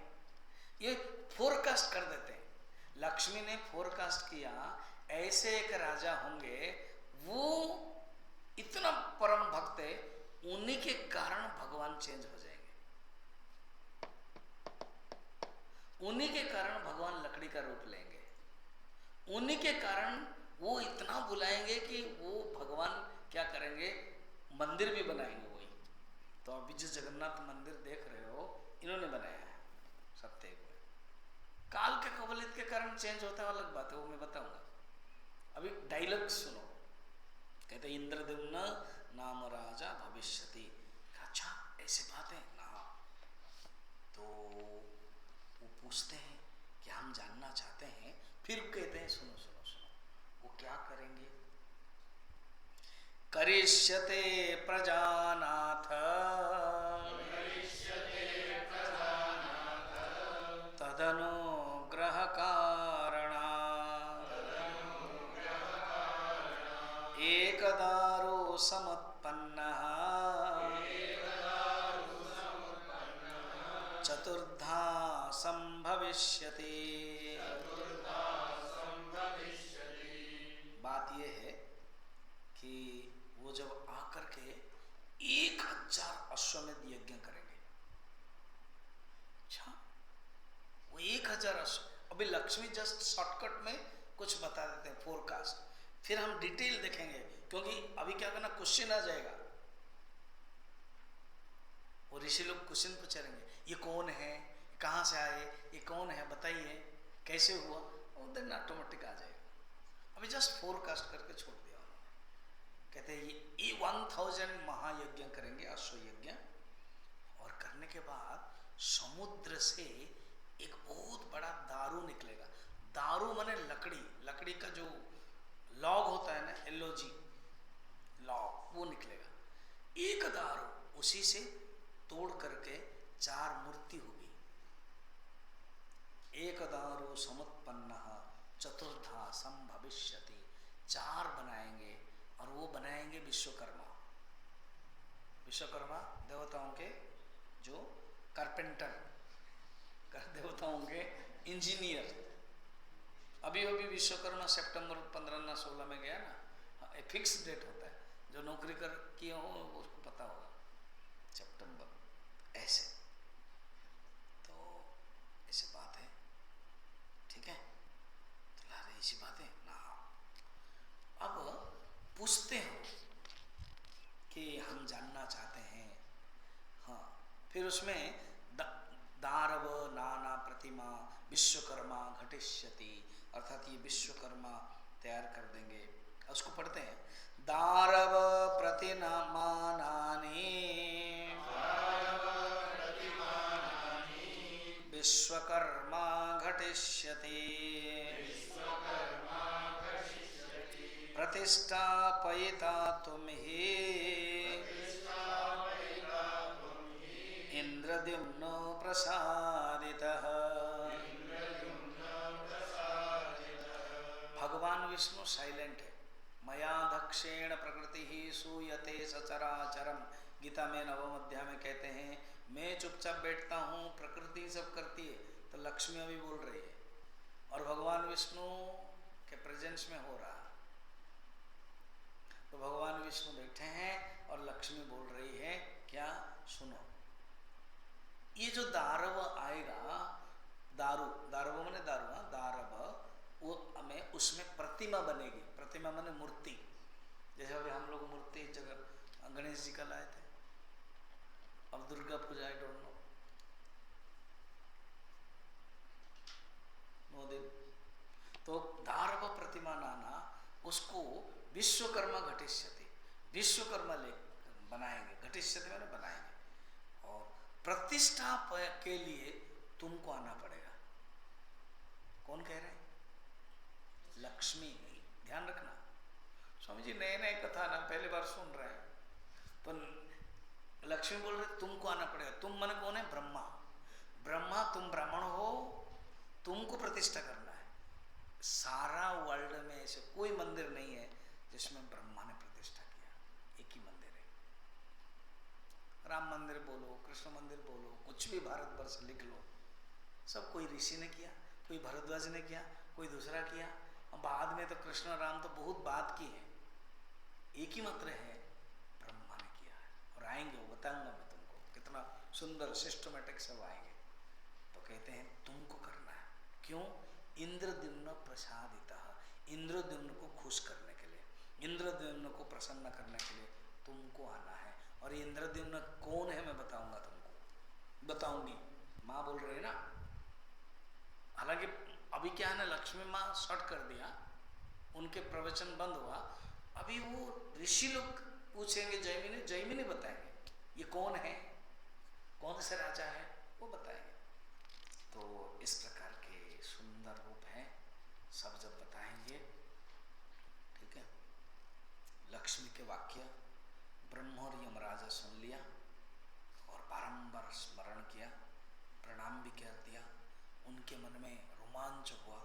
ये फोरकास्ट कर देते हैं। लक्ष्मी ने फोरकास्ट किया ऐसे एक राजा होंगे, वो इतना परम भक्त है, उन्हीं के कारण भगवान चेंज हो जाएंगे, उन्हीं के कारण भगवान लकड़ी का रूप लेंगे, उन्हीं के कारण वो इतना बुलाएंगे कि वो भगवान क्या करेंगे, मंदिर भी बनाएंगे वही। तो अभी जो जगन्नाथ मंदिर देख रहे हो इन्होंने बनाया है सत्ययुग में। काल के कबलित के कारण चेंज होता है अलग बात है, वो मैं बताऊंगा। अभी डायलॉग सुनो, कहते इंद्रद्युम्न नाम राजा भविष्यति। अच्छा ऐसे बात है ना, तो वो पूछते हैं कि हम जानना चाहते हैं, फिर कहते हैं सुनो सुनो सुनो, वो क्या करेंगे, करिष्यते प्रजानाथ तदनुग्रह कारणा एकदारो समुत्पन्नः चतुर्धा संभविष्यति। बात यह है कि वो जब आकर के 1000 अश्वमेध यज्ञ करेंगे। अच्छा वो 1000 अश्व, अभी लक्ष्मी जस्ट शॉर्टकट में कुछ बता देते हैं फोरकास्ट, फिर हम डिटेल देखेंगे, क्योंकि अभी क्या करना, क्वेश्चन आ जाएगा, वो ऋषि लोग क्वेश्चन पूछेंगे, ये कौन है, कहाँ से आए, ये कौन है बताइए, कैसे हुआ, और देन ऑटोमेटिक आ जाएगा। अभी जस्ट फोरकास्ट करके छोड़ दिया उन्होंने। कहते हैं ये 1000 महायज्ञ करेंगे, अश्व यज्ञ, और करने के बाद समुद्र से एक बहुत बड़ा दारू निकलेगा। दारू माने लकड़ी, लकड़ी का जो लॉग होता है ना, एलओजी लॉग, वो निकलेगा। एक दारू उसी से तोड़ करके 4 मूर्ति होगी। एक दारू समुत्पन्नः चतुर्धा संभविष्यति, 4 बनाएंगे, और वो बनाएंगे विश्वकर्मा। विश्वकर्मा देवताओं के जो कारपेंटर, देवताओं के इंजीनियर। अभी अभी विश्वकर्मा सितंबर 15 ना 16 में गया ना, एक फिक्स डेट होता है, जो नौकरी कर किए हो उसको पता होगा, सितंबर ऐसे। तो ऐसी बात है, ठीक है, तो ला रही ऐसी बात है ना। अब पूछते हो कि हम जानना चाहते हैं, हाँ, फिर उसमें दारव नाना प्रतिमा विश्वकर्मा घटिष्यति, अर्थात ये विश्वकर्मा तैयार कर देंगे। उसको पढ़ते हैं, दारव प्रतिमानानि विश्वकर्मा घटिष्यति प्रतिष्ठापयिता तुम ही इंद्रद्युम्नो प्रसादितः। भगवान विष्णु साइलेंट है। मया दक्षेण प्रकृति ही सूयते सचराचरम, गीता में 9वें अध्याय में कहते हैं, मैं चुपचाप बैठता हूँ, प्रकृति सब करती है। तो लक्ष्मी अभी बोल रही है, और भगवान विष्णु के प्रेजेंस में हो रहा है। तो भगवान विष्णु बैठे हैं और लक्ष्मी बोल रही है, क्या, सुनो, ये जो दारव आएगा, दारू, दारव माने दारू, दारव, वो हमें उसमें प्रतिमा बनेगी। प्रतिमा माने मूर्ति, जैसे अभी हम लोग मूर्ति जगह गणेश जी का लाए थे, अब Durga Puja, I don't know, 9 दिन, तो दारव प्रतिमा नाना, उसको विश्वकर्मा घटिष्यति, विश्वकर्मा ले बनाएंगे, घटिष्यति माने बनाएंगे, और प्रतिष्ठा के लिए तुमको आना पड़ेगा। कौन कह रहे हैं? लक्ष्मी। ध्यान रखना स्वामी जी, नए नए कथा ना पहली बार सुन रहे हैं, तो लक्ष्मी बोल रहे तुमको आना पड़ेगा। तुम मन कौन है? ब्रह्मा। ब्रह्मा, तुम ब्राह्मण हो, तुमको प्रतिष्ठा करना है। सारा वर्ल्ड में ऐसे कोई मंदिर नहीं है जिसमें ब्रह्मा ने प्रतिष्ठा किया, एक ही मंदिर है। राम मंदिर बोलो, कृष्ण मंदिर बोलो, कुछ भी भारतवर्ष लिख लो, सब कोई ऋषि ने किया, कोई भरद्वाज ने किया, कोई दूसरा किया। बाद में तो कृष्ण राम तो बहुत बात की है, एक ही मात्र है ब्रह्मा ने किया है। और आएंगे, वो बताऊंगा मैं तुमको, कितना सुंदर सिस्टमेटिक सब आएंगे। तो कहते हैं तुमको करना है। क्यों? इंद्रद्युम्न प्रसादितः, इंद्रद्युम्न को खुश करने के लिए, इंद्रद्युम्न को प्रसन्न करने के लिए तुमको आना है। और इंद्रद्युम्न कौन है मैं बताऊंगा तुमको, बताऊंगी। माँ बोल रहे ना, हालांकि अभी क्या है ना, लक्ष्मी माँ शॉर्ट कर दिया, उनके प्रवचन बंद हुआ। अभी वो ऋषि लोग पूछेंगे, जैमिनी बताएंगे ये कौन है, कौन से राजा है, वो बताएंगे। तो इस प्रकार के सुंदर रूप हैं, सब जब बताएंगे, ठीक है। लक्ष्मी के वाक्य ब्रह्म और यमराजा सुन लिया और बारंबार स्मरण किया, प्रणाम भी कर दिया। उनके मन में रोमांच हुआ,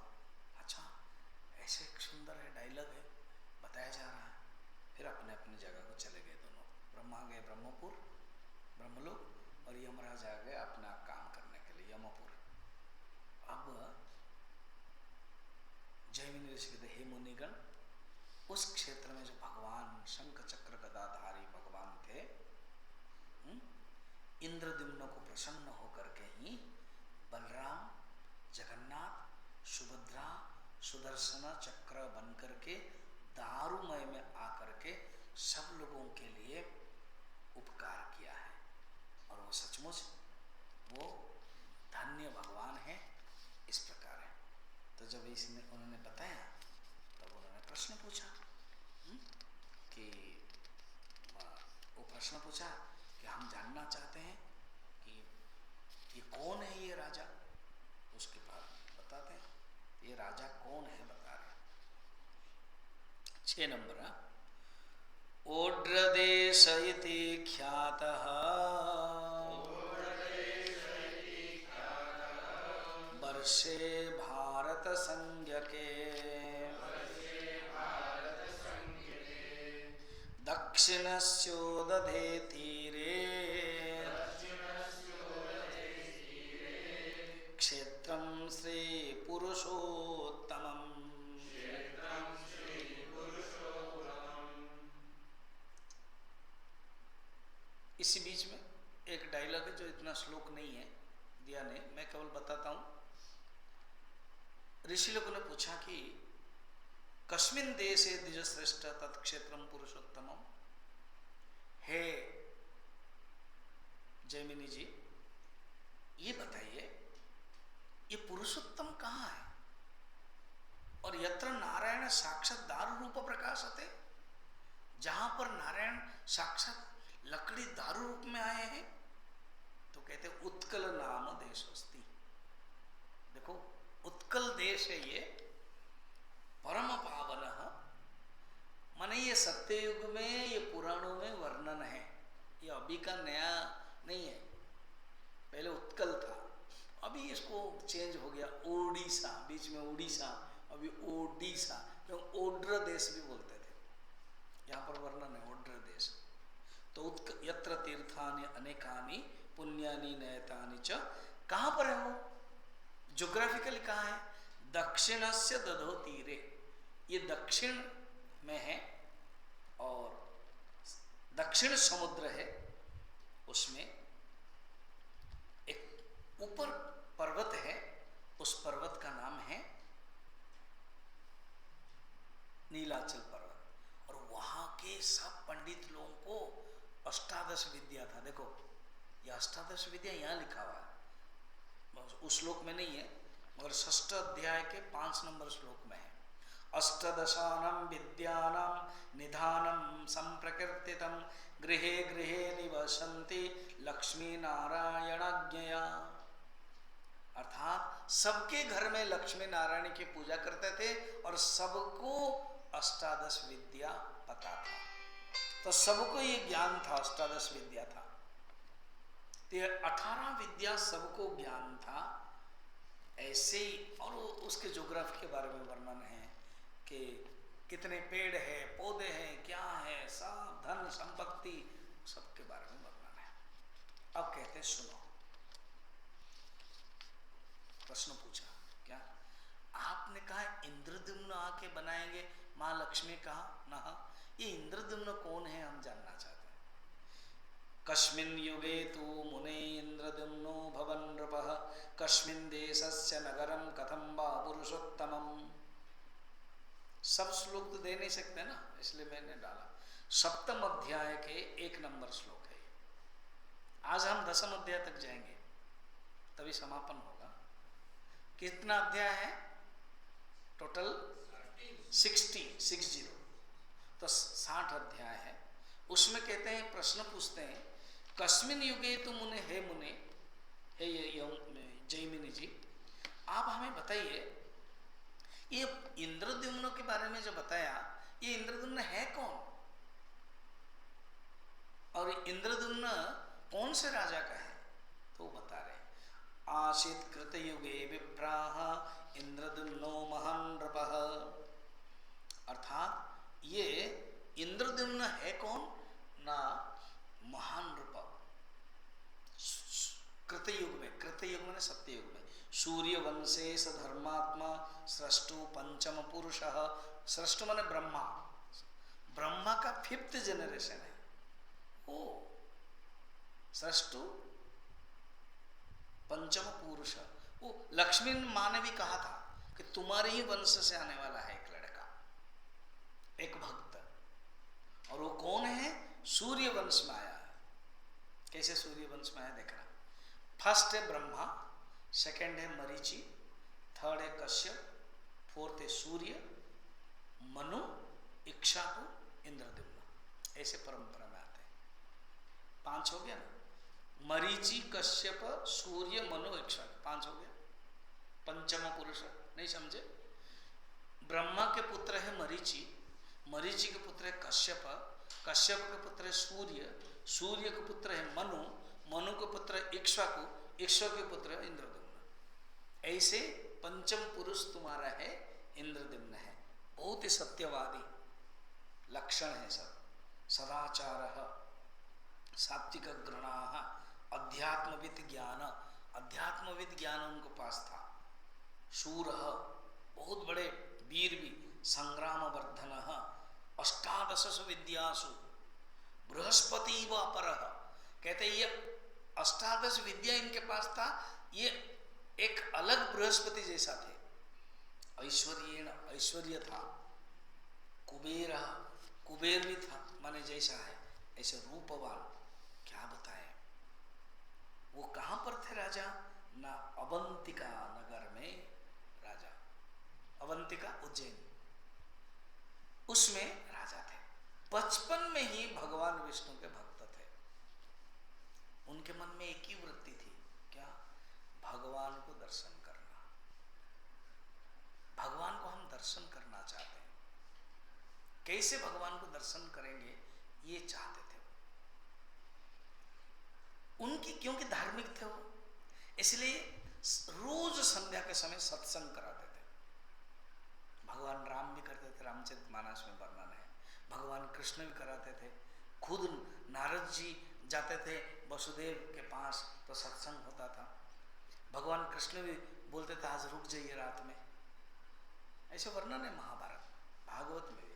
अच्छा ऐसे एक सुंदर है, डायलॉग है, बताया जा रहा है। फिर अपने अपनी जगह को चले गए दोनों। ब्रह्मा गए ब्रह्मपुर, ब्रह्मलोक, और यमराज आ गए अपना काम करने के लिए यमपुर। अब जैमिनी ऋषि कहते, हे मुनिगण, उस क्षेत्र में जो भगवान शंख चक्र गदाधारी भगवान थे, इंद्रद्युम्न को प्रसन्न होकर के ही बलराम, जगन्नाथ, सुभद्रा, सुदर्शन चक्र बनकर के दारुमय में आकर के सब लोगों के लिए उपकार किया है। और वो सचमुच वो धन्य भगवान है। इस प्रकार है। तो जब इसने उन्होंने बताया, तब उन्होंने प्रश्न पूछा कि वो प्रश्न पूछा कि हम जानना चाहते हैं कि ये कौन है ये राजा। उसके बाद बताते हैं ये राजा कौन है, बता रहे। 6 नंबर, ओड्रदेश इति ख्यातः वर्षे भारत संज्ञके दक्षिणस्योदधे तीरे क्षेत्रं श्री पुरुषोत्तमम्। इसी बीच में एक डायलॉग है जो इतना श्लोक नहीं है, दिया नहीं, मैं केवल बताता हूं। ऋषि लोगों ने पूछा कि कस्मिन देशे द्विजश्रेष्ठ तत्क्षेत्रम पुरुषोत्तमम। हे जैमिनी जी, ये बताइए ये पुरुषोत्तम कहाँ है? और यत्र नारायण साक्षात दारू रूप प्रकाशते, जहां पर नारायण साक्षात लकड़ी दारू रूप में आए हैं। तो कहते उत्कल नाम देशोस्ति। देखो उत्कल देश है ये, परम पावन, माने ये सत्ययुग में, ये पुराणों में वर्णन है, ये अभी का नया नहीं है। पहले उत्कल था, अभी इसको चेंज हो गया ओडिशा, बीच में उड़ीसा, अभी ओडिशा, क्यों ओड्र देश भी बोलते थे, यहाँ पर वर्णन है ओड्र देश। तो यत्र तीर्थानि अनेकानि पुण्यानि नयतानि च, कहाँ पर है वो, ज्योग्राफिकली कहाँ है? दक्षिणस्य दधो तीरे, ये दक्षिण में है और दक्षिण समुद्र है, उसमें एक ऊपर पर्वत है, उस पर्वत का नाम है नीलाचल पर्वत। और वहां के सब पंडित लोगों को अष्टादश विद्या था। देखो ये अष्टादश विद्या यहाँ लिखा हुआ है, उस श्लोक में नहीं है, मगर 6ठ अध्याय के 5 नंबर श्लोक में है। अष्टदशानां विद्यानां निधानं संप्रकीर्तितं गृहे गृहे निवसन्ति लक्ष्मी नारायणाज्ञया। अर्थात सबके घर में लक्ष्मी नारायण की पूजा करते थे और सबको अष्टादश विद्या पता था। तो सबको ये ज्ञान था, अष्टादश विद्या था। 18 विद्या सबको ज्ञान था। ऐसे ही, और उसके ज्योग्राफी के बारे में वर्णन है कि कितने पेड़ है, पौधे हैं, क्या है, सब धन संपत्ति, सबके बारे में वर्णन है। अब कहते सुनो, प्रश्न पूछा क्या? आपने कहा इंद्रद्युम्न आके बनाएंगे, मां लक्ष्मी कहा ना, ये इंद्रद्युम्न कौन है हम जानना चाहते हैं। कस्मिन् युगे तु मुने इंद्रद्युम्नो भवन नृपः, कस्मिन् देशस्य नगरम कथम वा पुरुषोत्तमम्। सब श्लोक तो दे नहीं सकते ना, इसलिए मैंने डाला। सप्तम अध्याय के 1 नंबर श्लोक है। आज हम 10वें अध्याय तक जाएंगे, तभी समापन होगा। कितना अध्याय है टोटल? 60 तो 60 अध्याय है। उसमें कहते हैं, प्रश्न पूछते हैं, कस्मिन युगे तु मुने, हे मुने, हे जैमिनी जी, आप हमें बताइए ये इंद्रद्युम्न के बारे में जो बताया, ये इंद्रद्युम्न है कौन, और इंद्रद्युम्न कौन से राजा का है? तो बता रहे, आसीत् कृतयुगे विप्राः इंद्रद्युम्नो महान् नृपः। अर्थात ये इंद्रद्युम्न है कौन ना, महान नृप। कृतयुग में, कृतयुग में सत्ययुग में, सूर्य वंशे स धर्मात्मा सृष्टु पंचम पुरुष। सृष्टु माने ब्रह्मा, ब्रह्मा का 5th जनरेशन है वो। सृष्टु पंचम पुरुष, वो लक्ष्मी माँ ने भी कहा था कि तुम्हारे ही वंश से आने वाला है एक लड़का, एक भक्त, और वो कौन है? सूर्य वंश में आया है। कैसे सूर्य वंश में आया देखना। फर्स्ट है ब्रह्मा, सेकंड है मरीचि, थर्ड है कश्यप, फोर्थ है सूर्य, मनु, इक्ष्वाकु, इंद्रद्युम्न। ऐसे परंपरा में आते हैं। 5 हो गया ना, मरीचि, कश्यप, सूर्य, मनु, इक्ष्वाकु, 5 हो गया। पंचम पुरुष नहीं समझे? ब्रह्मा के पुत्र है मरीचि, मरीचि के पुत्र है कश्यप, कश्यप के पुत्र है सूर्य, सूर्य के पुत्र है मनु, मनु के पुत्र है इक्ष्वाकु, इक्ष्वाकु के पुत्र है इंद्रद्युम्न। ऐसे पंचम पुरुष तुम्हारा है, इंद्रद्युम्न है। बहुत ही सत्यवादी लक्षण है सब। सदाचारः, सात्विक गृणाः, अध्यात्मविद ज्ञान, अध्यात्मविद ज्ञान उनको पास था। शूरः, बहुत बड़े वीर भी, संग्राम वर्धनः, अष्टादशसु विद्यासु बृहस्पति व परः। कहते ये 18 विद्या इनके पास था, ये एक अलग बृहस्पति जैसा थे। ऐश्वर्येण, ऐश्वर्य था। कुबेर, कुबेर भी था, माने जैसा है ऐसे रूपवान। क्या बताएं, वो कहां पर थे राजा ना? अवंतिका नगर में राजा, अवंतिका उज्जैन, उसमें राजा थे। 55 में ही भगवान विष्णु के भक्त थे। उनके मन में एक ही वृत्ति थी, क्या? भगवान को दर्शन करना। भगवान को हम दर्शन करना चाहते हैं। कैसे भगवान को दर्शन करेंगे ये चाहते थे उनकी, क्योंकि धार्मिक थे वो, इसलिए रोज संध्या के समय सत्संग कराते थे। भगवान राम भी करते थे, रामचरितमानस में वर्णन है। भगवान कृष्ण भी कराते थे। खुद नारद जी जाते थे वसुदेव के पास तो सत्संग होता था। भगवान कृष्ण भी बोलते थे आज रुक जाइए रात में, ऐसे वर्णन है महाभारत भागवत में भी।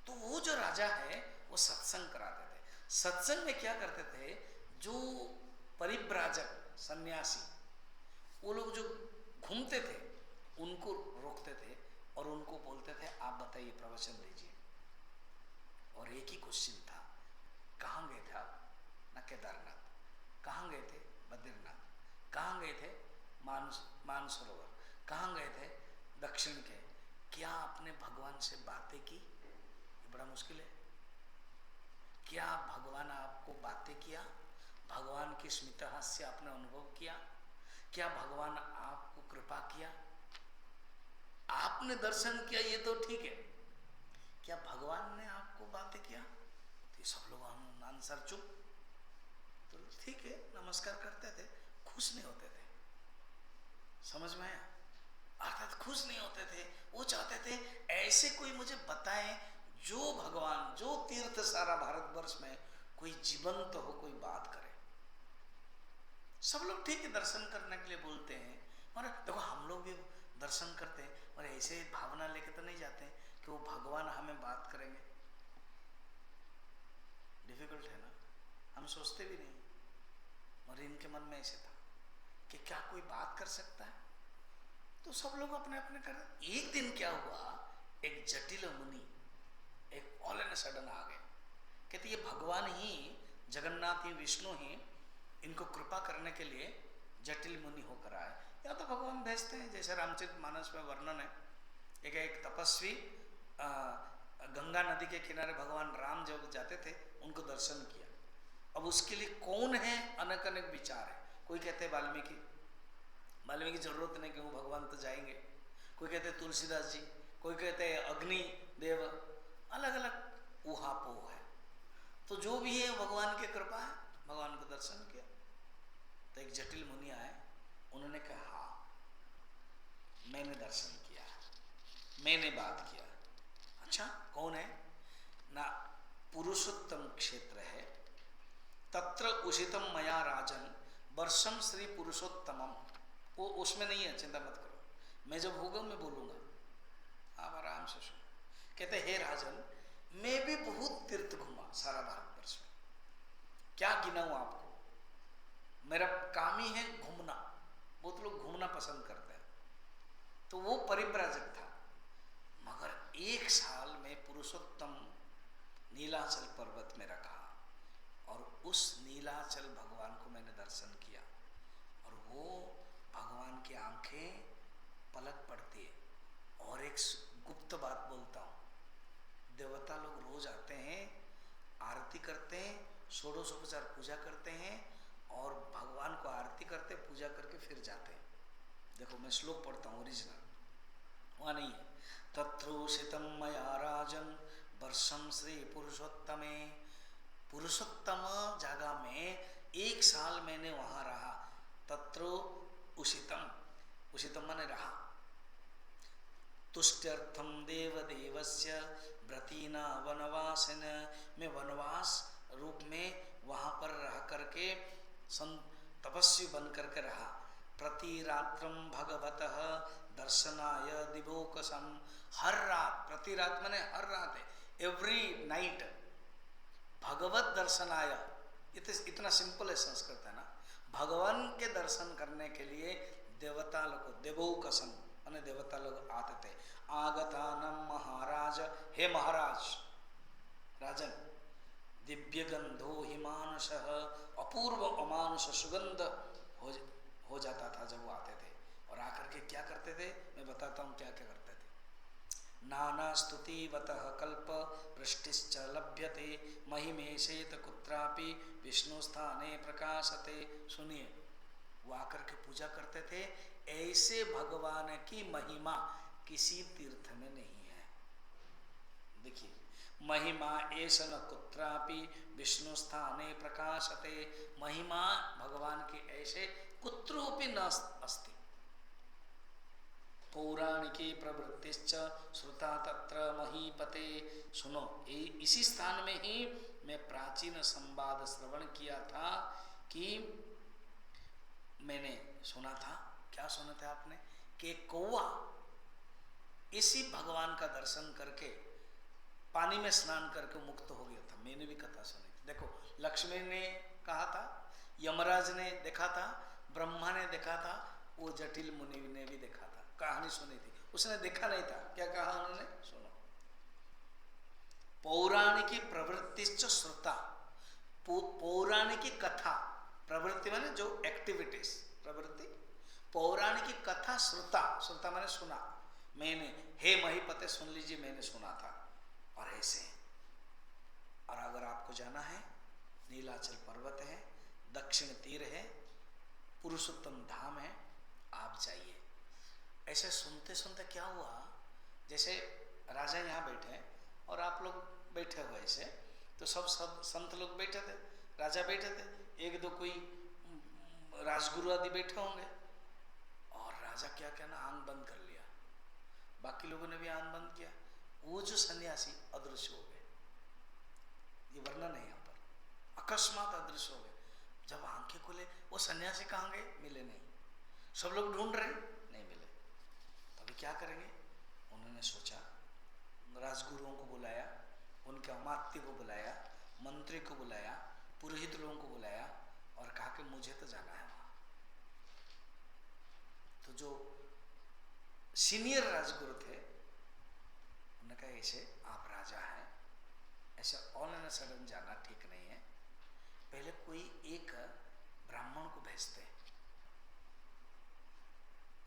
तो वो जो राजा है वो सत्संग कराते थे। सत्संग में क्या करते थे, जो परिव्राजक सन्यासी वो लोग जो घूमते थे उनको रोकते थे और उनको बोलते थे आप बताइए, प्रवचन दीजिए। और एक ही क्वेश्चन था, कहाँ गए थे आप? ना केदारनाथ। कहाँ गए थे? बद्रीनाथ। कहाँ गए थे? मानसरोवर। कहाँ गए थे? दक्षिण के। क्या आपने भगवान से बातें की? ये बड़ा मुश्किल है। क्या भगवान आपको बातें किया? भगवान की स्मितहास्य आपने अनुभव किया? क्या भगवान आपको कृपा किया? आपने दर्शन किया ये तो ठीक है, क्या भगवान ने आपको बातें किया? तो ये सब लोग हम आंसर चुप। तो ठीक है, नमस्कार करते थे, खुश नहीं होते थे। समझ में आया? अर्थात खुश नहीं होते थे। वो चाहते थे ऐसे कोई मुझे बताए जो भगवान, जो तीर्थ सारा भारतवर्ष में कोई जीवंत हो, कोई बात करे। सब लोग ठीक है दर्शन करने के लिए बोलते हैं, और देखो हम लोग भी दर्शन करते हैं, और ऐसे भावना लेके तो नहीं जाते हैं कि वो भगवान हमें बात करेंगे। डिफिकल्ट है ना, हम सोचते भी नहीं, और इनके मन में ऐसे था कि क्या कोई बात कर सकता है, तो सब लोग अपने अपने कर। एक दिन क्या हुआ, एक जटिल मुनि एक ऑल एंड सडन आ गए, कहते ये भगवान ही, जगन्नाथ ही, विष्णु ही इनको कृपा करने के लिए जटिल मुनि होकर आए। या तो भगवान भेजते हैं, जैसे रामचरितमानस में वर्णन है, एक तपस्वी गंगा नदी के किनारे भगवान राम जब जाते थे उनको दर्शन किया। अब उसके लिए कौन है, अनेक अनेक विचार है। कोई कहते हैं वाल्मीकि, वाल्मीकि जरूरत नहीं क्यों, भगवान तो जाएंगे। कोई कहते हैं तुलसीदास जी, कोई कहते हैं अग्नि देव, अलग अलग ऊहापोह है। तो जो भी है भगवान की कृपा है, भगवान को दर्शन किया। तो एक जटिल मुनि आए, उन्होंने कहा हाँ मैंने दर्शन किया, मैंने बात किया। अच्छा कौन है ना, पुरुषोत्तम क्षेत्र है, तत्र उषितम मया राजन वर्षम श्री पुरुषोत्तमम। वो उसमें नहीं है, चिंता मत करो, मैं जब होगा मैं बोलूंगा, आप आराम से सुनो। कहते हे राजन, मैं भी बहुत तीर्थ घूमा सारा भारतवर्ष में, क्या गिनाऊं आपको, मेरा काम ही है घूमना, बहुत लोग घूमना पसंद करते हैं। तो वो परिव्राजक था, मगर एक साल में पुरुषोत्तम नीलाचल पर्वत में रखा, और उस नीलाचल भगवान को मैंने दर्शन किया, और वो भगवान की आंखें पलक पड़ती है। और एक गुप्त बात बोलता हूँ, देवता लोग रोज आते हैं, आरती करते हैं, षोडशोपचार पूजा करते हैं, और भगवान को आरती करते पूजा करके फिर जाते हैं। देखो मैं श्लोक पढ़ता हूँ ओरिजिनल, वहाँ नहीं है। तत्रोषितम मया राजन वर्षम श्री पुरुषोत्तमे, पुरुषोत्तम जगह में एक साल मैंने वहाँ रहा। तत्रो उषितम, उषितम माने रहा। तुष्ट्यर्थम देव देवस्य व्रतीना वनवासिन, मैं वनवास रूप में वहाँ पर रह करके तपस्वी बन करके रहा। प्रतिरात्रम भगवतः दर्शनाय दिवोकसम, हर रात, प्रति रात माने हर रात है, एवरी नाइट, भगवत दर्शनाय, इतना सिंपल है संस्कृत है ना, भगवान के दर्शन करने के लिए देवता लोग, देवोकसम माने देवता लोग आते थे। आगतानम महाराज, हे महाराज राजन, दिव्य गंधो हिमानुष, अपूर्व अमानुष सुगंध हो जाता था जब वो आते थे। और आकर के क्या करते थे, मैं बताता हूँ क्या क्या करते थे। नाना स्तुतिवतः कल्प वृष्टिश्च लभ्यते, महिमेशेत कुत्रापि विष्णु स्थाने प्रकाशते। सुनिए, वो आकर के पूजा करते थे, ऐसे भगवान की महिमा किसी तीर्थ में नहीं है। देखिए, महिमा एष न कुत्रापि विष्णु स्थाने प्रकाशते, महिमा भगवान की ऐसे कुत्रोपि न अस्ति। पौराणिकी प्रवृत्तिश्च श्रुता तत्र महीपते, सुनो इसी स्थान में ही मैं प्राचीन संवाद श्रवण किया था कि मैंने सुना था, क्या सुना था आपने, कि कौवा इसी भगवान का दर्शन करके पानी में स्नान करके मुक्त हो गया था। मैंने भी कथा सुनी थी। देखो, लक्ष्मी ने कहा था, यमराज ने देखा था, ब्रह्मा ने देखा था, वो जटिल मुनि ने भी देखा था, कहानी सुनी थी। उसने देखा नहीं था, क्या कहा उन्होंने, सुनो। पौराणिकी प्रवृत्तिश्च श्रुता, पौराणिकी कथा, प्रवृत्ति माने जो एक्टिविटीज, प्रवृत्ति, पौराणिकी कथा श्रुता, श्रुता माने सुना, मैंने, हे महीपते सुन लीजिए, मैंने सुना था। और ऐसे, और अगर आपको जाना है, नीलाचल पर्वत है, दक्षिण तीर है, पुरुषोत्तम धाम है, आप जाइए। ऐसे सुनते सुनते क्या हुआ, जैसे राजा यहाँ बैठे हैं और आप लोग बैठे हुए ऐसे, तो सब संत लोग बैठे थे, राजा बैठे थे, एक दो कोई राजगुरु आदि बैठे होंगे, और राजा क्या कहना, आंख बंद कर लिया, बाकी लोगों ने भी आंख बंद किया। वो जो सन्यासी अदृश्य हो गए, ये वर्णन है यहाँ पर, अकस्मात अदृश्य हो गए। जब आंखें खुले, वो सन्यासी कहाँ गए? मिले नहीं। सब लोग ढूंढ रहे, नहीं मिले। तो अभी क्या करेंगे? उन्होंने सोचा, राजगुरुओं को बुलाया, उनके अमात्य को बुलाया, मंत्री को बुलाया, पुरोहित लोगों को बुलाया और कहा कि मुझे तो जाना है वहां। तो जो सीनियर राजगुरु थे उन्होंने कहा ऐसे आप राजा हैं, ऐसे ऑल एंड सडन जाना ठीक नहीं है, पहले कोई एक ब्राह्मण को भेजते हैं।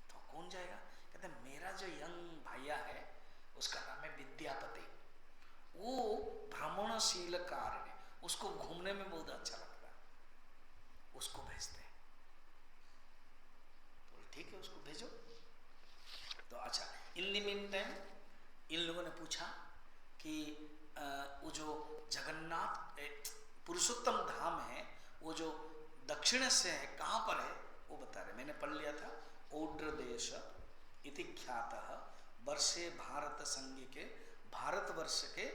तो कौन जाएगा? कहते मेरा जो यंग भैया है उसका नाम है विद्यापति, वो भ्रमणशील कार्य है, उसको घूमने में बहुत अच्छा लगता है, उसको भेजते हैं। तो ठीक है, उसको भेजो। तो अच्छा, in the mean time in लोगों ने पूछा कि वो जो जगन्नाथ पुरुषोत्तम धाम है वो जो दक्षिण से है, कहाँ पर है वो बता रहे। मैंने पढ़ लिया था, औड्र देश इति ख्यातः वर्षे भारत संघ के, भारतवर्ष के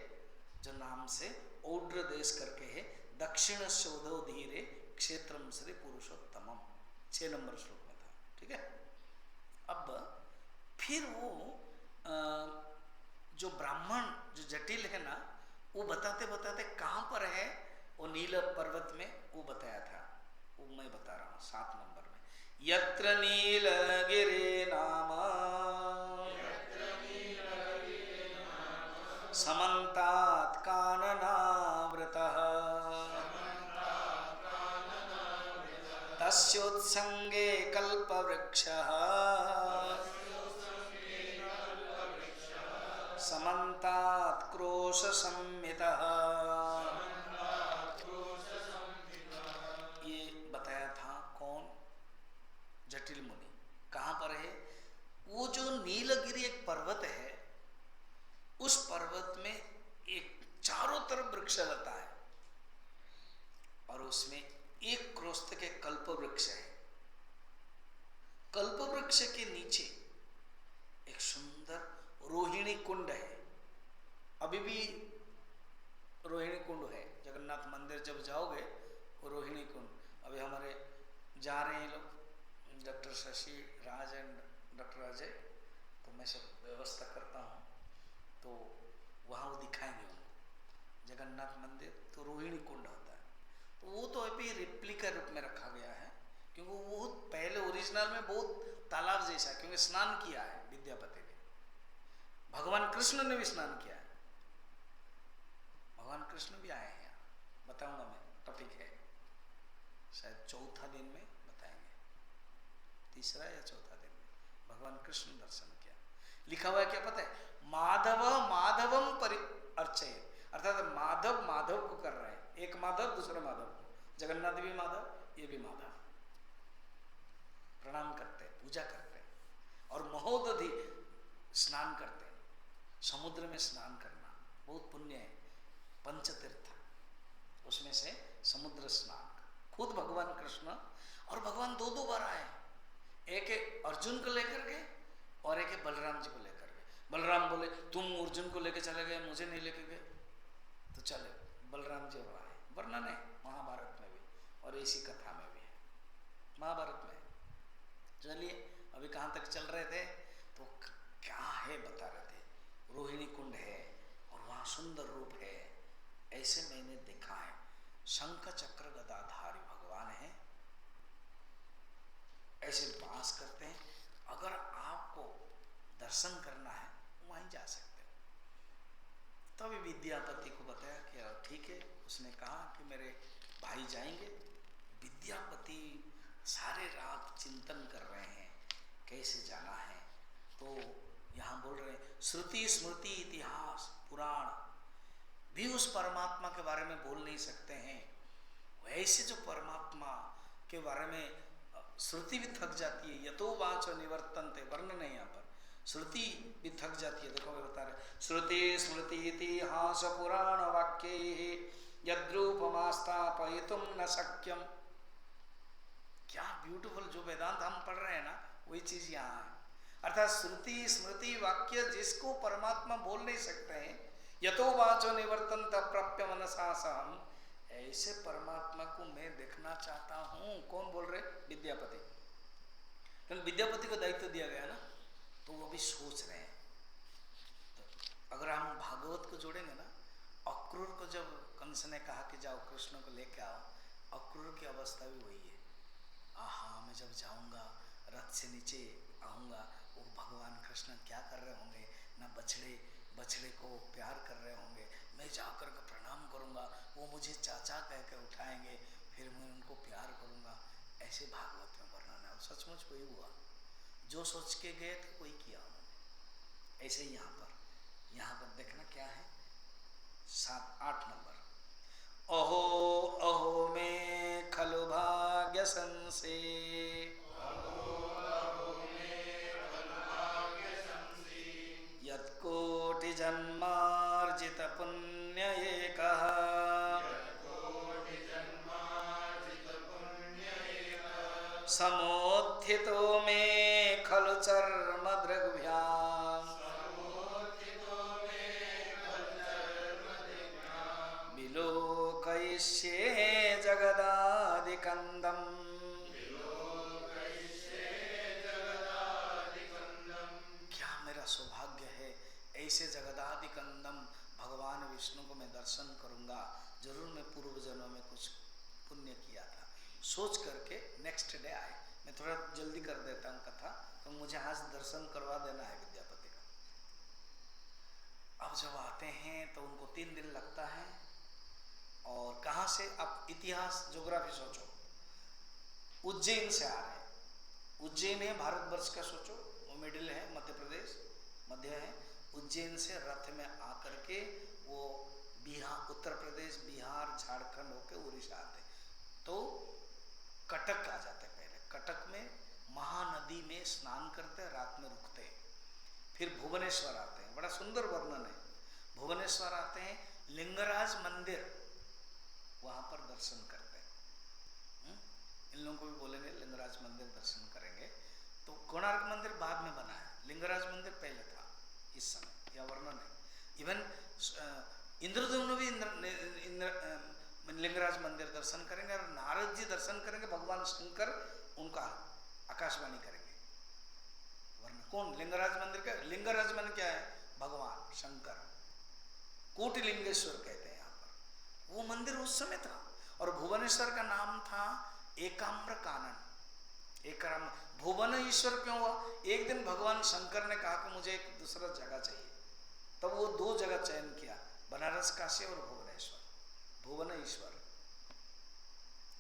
जो नाम से औड्र देश करके है, दक्षिण शोधो धीरे क्षेत्रम श्री पुरुषोत्तमम, 6 नंबर श्लोक में था। ठीक है। अब फिर वो जो ब्राह्मण जो जटिल है ना, वो बताते बताते कहाँ पर है वो नील पर्वत में, वो बताया था, वो मैं बता रहा हूँ 7 नंबर में। यत्र नीलगिरि नाम समन्तात् काननावृतः तस्योत्संगे कल्पवृक्षः समन्तात् क्रोश संमितः। ये बताया था कौन? जटिल मुनि। कहाँ पर है? वो जो नीलगिरी एक पर्वत है, उस पर्वत में एक चारों तरफ वृक्ष लता है और उसमें एक क्रोस्त के कल्प वृक्ष है। कल्प वृक्ष के नीचे एक सुंदर रोहिणी कुंड है। अभी भी रोहिणी कुंड है, जगन्नाथ मंदिर जब जाओगे वो रोहिणी कुंड। अभी हमारे जा रहे हैं लोग, doctor Shashi Raj and doctor Ajay, तो मैं सब व्यवस्था करता हूँ, तो वहाँ वो दिखाएंगे उनको जगन्नाथ मंदिर, तो रोहिणी कुंड होता है। तो वो तो अभी रिप्लिका रूप में रखा गया है, क्योंकि वो पहले ओरिजिनल में बहुत तालाब जैसा, क्योंकि स्नान किया है विद्यापति ने, भगवान कृष्ण ने भी स्नान किया है, भगवान कृष्ण भी आए हैं यहाँ, बताऊंगा मैं, टॉपिक है शायद चौथा दिन में बताएंगे, तीसरा या चौथा दिन में भगवान कृष्ण दर्शन किया। लिखा हुआ है क्या पता है? माधव माधवम परिअर्चय, अर्थात माधव माधव को कर रहे हैं, एक माधव दूसरे माधव को, जगन्नाथ भी माधव, ये भी माधव, प्रणाम करते हैं, पूजा करते हैं और महोदधि स्नान करते हैं। समुद्र में स्नान करना बहुत पुण्य है, पंचतीर्थ उसमें से समुद्र स्नान। खुद भगवान कृष्ण और भगवान दो बार आए, एक अर्जुन को लेकर के और एक बलराम जी को लेकर के। बलराम बोले तुम अर्जुन को लेकर चले गए, मुझे नहीं लेके गए, तो चले बलराम जी और आए। वर्णन है महाभारत में भी और इसी कथा में भी है, महाभारत में। चलिए अभी कहाँ तक चल रहे थे? तो क्या है बता रहे थे, रोहिणी कुंड है और वहाँ सुंदर रूप है, ऐसे मैंने देखा है। शंख चक्र गदाधारी भगवान है, ऐसे वास करते हैं। अगर आपको दर्शन करना है वहीं जा सकते हो। तभी विद्यापति को बताया कि ठीक है, उसने कहा कि मेरे भाई जाएंगे। विद्यापति सारे रात चिंतन कर रहे हैं कैसे जाना है। तो यहाँ बोल रहे हैं श्रुति स्मृति इतिहास पुराण भी उस परमात्मा के बारे में बोल नहीं सकते हैं। वैसे जो परमात्मा के बारे में श्रुति भी थक जाती है, यतो वाचो निवर्तन्ते, वर्णन है यहाँ पर, श्रुति भी थक जाती है। देखो मैं बता रहे, श्रुति स्मृति इतिहास पुराण वाक्ये यद्रूपमास्थापयितुम न शक्यम। क्या ब्यूटीफुल जो वेदांत हम पढ़ रहे हैं ना, वही चीज यहाँ है। अर्थात श्रुति स्मृति वाक्य जिसको परमात्मा बोल नहीं सकते हैं, यतो वाचो निवर्तन्त अप्राप्य मनसा सहम, ऐसे परमात्मा को मैं देखना चाहता हूँ। कौन बोल रहे? विद्यापति। क्योंकि विद्यापति को दायित्व दिया गया ना, तो वो भी सोच रहे हैं। तो अगर हम भागवत को जोड़ेंगे ना, अक्रूर को जब कंस ने कहा कि जाओ कृष्ण को लेके आओ, अक्रूर की अवस्था भी वही है। आहा, मैं जब जाऊंगा रथ से नीचे आऊंगा, वो भगवान कृष्ण क्या कर रहे होंगे ना, बछड़े को प्यार कर रहे होंगे, मैं जाकर के प्रणाम करूंगा, वो मुझे चाचा कह के उठाएंगे, फिर मैं उनको प्यार करूंगा। ऐसे भागवत में वर्णन है, और सचमुच वही हुआ। जो सोच के गए थे वही किया उन्होंने। ऐसे ही यहाँ पर देखना क्या है, 7-8 नंबर। अहो अहो में खलु भाग्य संसे, यत्कोटि जन्मार्जित पुण्य एकः, समोत्थितो मे खलु चर्म दृग्भ्याम्, विलोकयिष्ये जगदादिकन्दम्। क्या मेरा सौभाग्य है, ऐसे जगदादिकंदम भगवान विष्णु को मैं दर्शन करूंगा। जरूर मैं पूर्व जन्मों में कुछ पुण्य किया था, सोच करके नेक्स्ट डे आए। मैं थोड़ा जल्दी कर देता हूँ कथा, तो मुझे आज दर्शन करवा देना है विद्यापति का। अब जब आते हैं तो उनको 3 दिन लगता है। और कहाँ से? आप इतिहास ज्योग्राफी सोचो, उज्जैन से आ रहे हैं। उज्जैन है भारतवर्ष का, सोचो वो मिडिल है, मध्य प्रदेश मध्य है। उज्जैन से रथ में आकर के वो बिहार, उत्तर प्रदेश, बिहार, झारखंड होके उड़ीसा आते, तो कटक आ जाते। पहले कटक में महानदी में स्नान करते, रात में रुकते हैं। फिर भुवनेश्वर आते हैं, बड़ा सुंदर वर्णन है। भुवनेश्वर आते हैं, लिंगराज मंदिर, वहां पर दर्शन करते हैं। इन लोगों को भी बोलेंगे लिंगराज मंदिर दर्शन करेंगे। तो कोणार्क मंदिर बाद में बना है, लिंगराज मंदिर पहले था इस समय, यह वर्णन है। इवन इंद्रद्युम्न भी लिंगराज मंदिर दर्शन करेंगे, और नारद जी दर्शन करेंगे, भगवान शंकर उनका आकाशवाणी करेंगे। वर्णन कौन? लिंगराज मंदिर का। लिंगराज मन क्या है? भगवान शंकर, कोटिलिंगेश्वर कहते हैं यहाँ पर। वो मंदिर उस समय था। और भुवनेश्वर का नाम था एकाम्र कानन। एकाम्र भुवन ईश्वर क्यों हुआ? एक दिन भगवान शंकर ने कहा कि मुझे एक दूसरा जगह चाहिए, तब वो 2 जगह चयन किया, बनारस काशी और भुवनेश्वर। भुवन ईश्वर,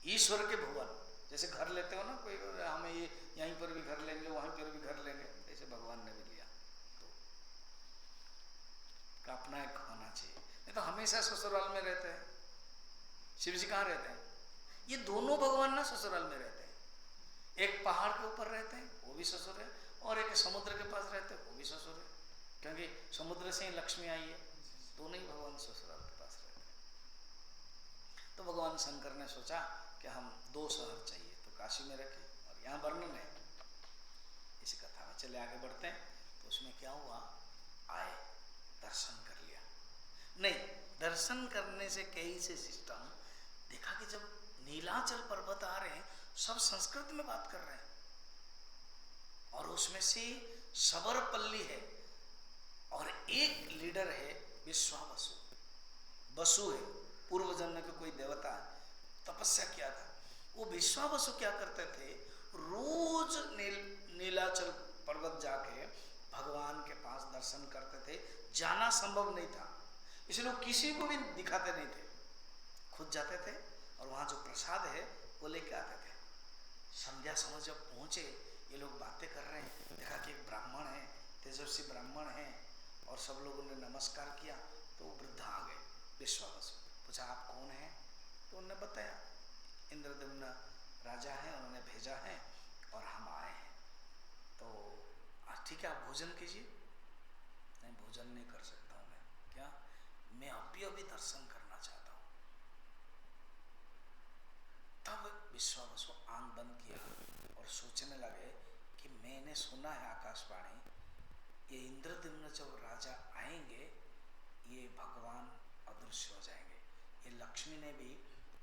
ईश्वर के भुवन। जैसे घर लेते हो ना कोई, हमें ये यहीं पर भी घर लेंगे, वहीं पर भी घर लेंगे, ऐसे भगवान ने भी लिया। तो का अपना एक होना चाहिए, नहीं तो हमेशा ससुराल में रहते हैं। शिव जी कहाँ रहते हैं? ये दोनों भगवान ना ससुराल में रहते हैं। एक पहाड़ के ऊपर रहते हैं, वो भी ससुर है, और एक समुद्र के पास रहते हैं, वो भी ससुर है, क्योंकि समुद्र से ही लक्ष्मी आई है। दोनों ही भगवान ससुराल के पास रहते हैं। तो भगवान शंकर ने सोचा कि हम 2 शहर चाहिए, तो काशी में रखे, और यहाँ वर्णन है इसी कथा में। चले आगे बढ़ते हैं। तो उसमें क्या हुआ? आए, दर्शन कर लिया। नहीं, दर्शन करने से कई से सिस्टम देखा कि जब नीलाचल पर्वत आ रहे हैं, सब संस्कृत में बात कर रहे हैं, और उसमें से सबरपल्ली है, और एक लीडर है विश्वावसु। वसु है, पूर्व जन्म के कोई देवता है, तपस्या किया था। वो विश्वावसु क्या करते थे? रोज नीलाचल पर्वत जाके भगवान के पास दर्शन करते थे। जाना संभव नहीं था, इसलिए वो किसी को भी दिखाते नहीं थे, खुद जाते थे, और वहाँ जो प्रसाद है वो लेके आते थे। संध्या समय जब पहुँचे, ये लोग बातें कर रहे हैं, देखा कि एक ब्राह्मण है, तेजस्वी ब्राह्मण है, और सब लोगों ने नमस्कार किया। तो वो वृद्ध आ गए, विश्वावसु। पूछा आप कौन हैं? तो उन्होंने बताया इंद्रद्युम्न राजा हैं, उन्होंने भेजा है और हम आए हैं। तो ठीक है, आप भोजन कीजिए। नहीं, भोजन नहीं कर सकता हूँ मैं। क्या? मैं अभी अभी दर्शन करना चाहता हूँ। तब विश्वावसु आंख बंद किया और सोचने लगे कि मैंने सुना है आकाशवाणी, ये इंद्रद्युम्न जब राजा आएंगे, ये भगवान अदृश्य हो जाएंगे। ये लक्ष्मी ने भी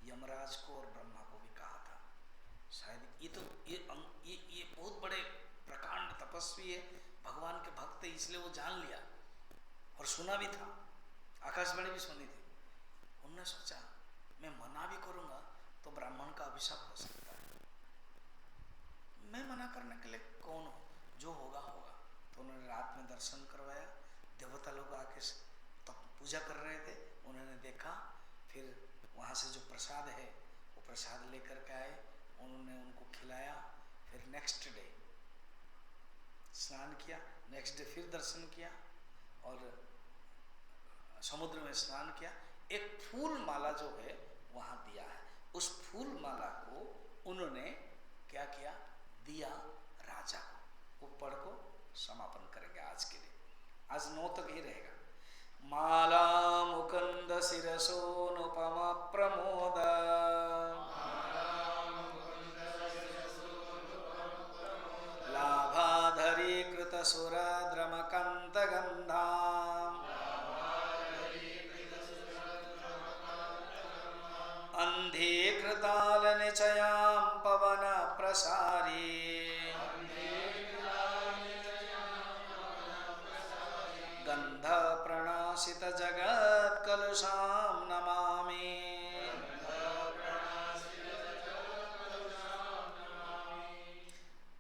यमराज को और ब्रह्मा को भी कहा था। शायद ये बहुत बड़े प्रकांड तपस्वी है, भगवान के भक्त है, इसलिए वो जान लिया और सुना भी था, आकाशवाणी भी सुनी थी। उन्होंने सोचा मैं मना भी करूंगा तो ब्राह्मण का अभिशाप हो सकता है, मैं मना करने के लिए कौन हूँ, जो होगा होगा। तो उन्होंने रात में दर्शन करवाया, देवता लोग आके तब पूजा कर रहे थे, उन्होंने देखा, फिर वहाँ से जो प्रसाद है वो प्रसाद लेकर के आए, उन्होंने उनको खिलाया। फिर नेक्स्ट डे स्नान किया, नेक्स्ट डे फिर दर्शन किया और समुद्र में स्नान किया। एक फूल माला जो है वहाँ दिया है, उस फूल माला को उन्होंने क्या किया, दिया राजा को। वो पढ़ को समापन करेंगे आज के लिए, आज 9 तक ही रहेगा। माला मुकुंद शिरसोनुपम प्रमोद, लाभाधरी कृत सुरद्रमकांत गंधा, अंधीकृताल निचयां पवन प्रसारी, गंध प्रणाशित जगत कलुषां नमामि।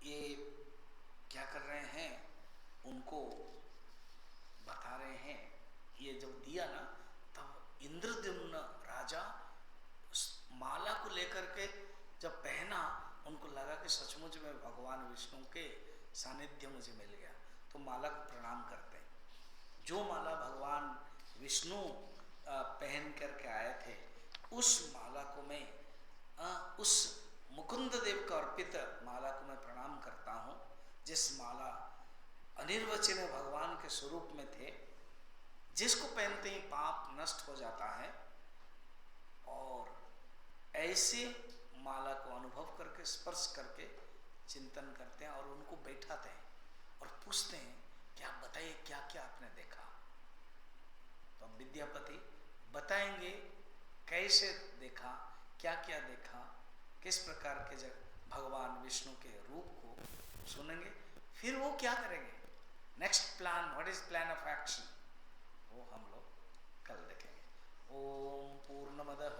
ये क्या कर रहे हैं, उनको बता रहे हैं। ये जब दिया ना तब इंद्रद्युम्न राजा माला को लेकर के जब पहना, उनको लगा कि सचमुच में भगवान विष्णु के सानिध्य मुझे मिल गया, तो माला को प्रणाम करते हैं। जो माला भगवान विष्णु पहन करके आए थे, उस माला को मैं उस मुकुंद देव को अर्पित माला को मैं प्रणाम करता हूँ, जिस माला अनिर्वचनीय भगवान के स्वरूप में थे, जिसको पहनते ही पाप नष्ट हो जाता है। और ऐसे माला को अनुभव करके, स्पर्श करके चिंतन करते हैं और उनको बैठाते हैं और पूछते हैं कि आप बताइए क्या क्या आपने देखा। तो अब विद्यापति बताएंगे कैसे देखा, क्या क्या देखा, किस प्रकार के भगवान विष्णु के रूप को सुनेंगे। फिर वो क्या करेंगे, next plan, what is plan of action, वो हम लोग कल देखेंगे। ओम पूर्णमदः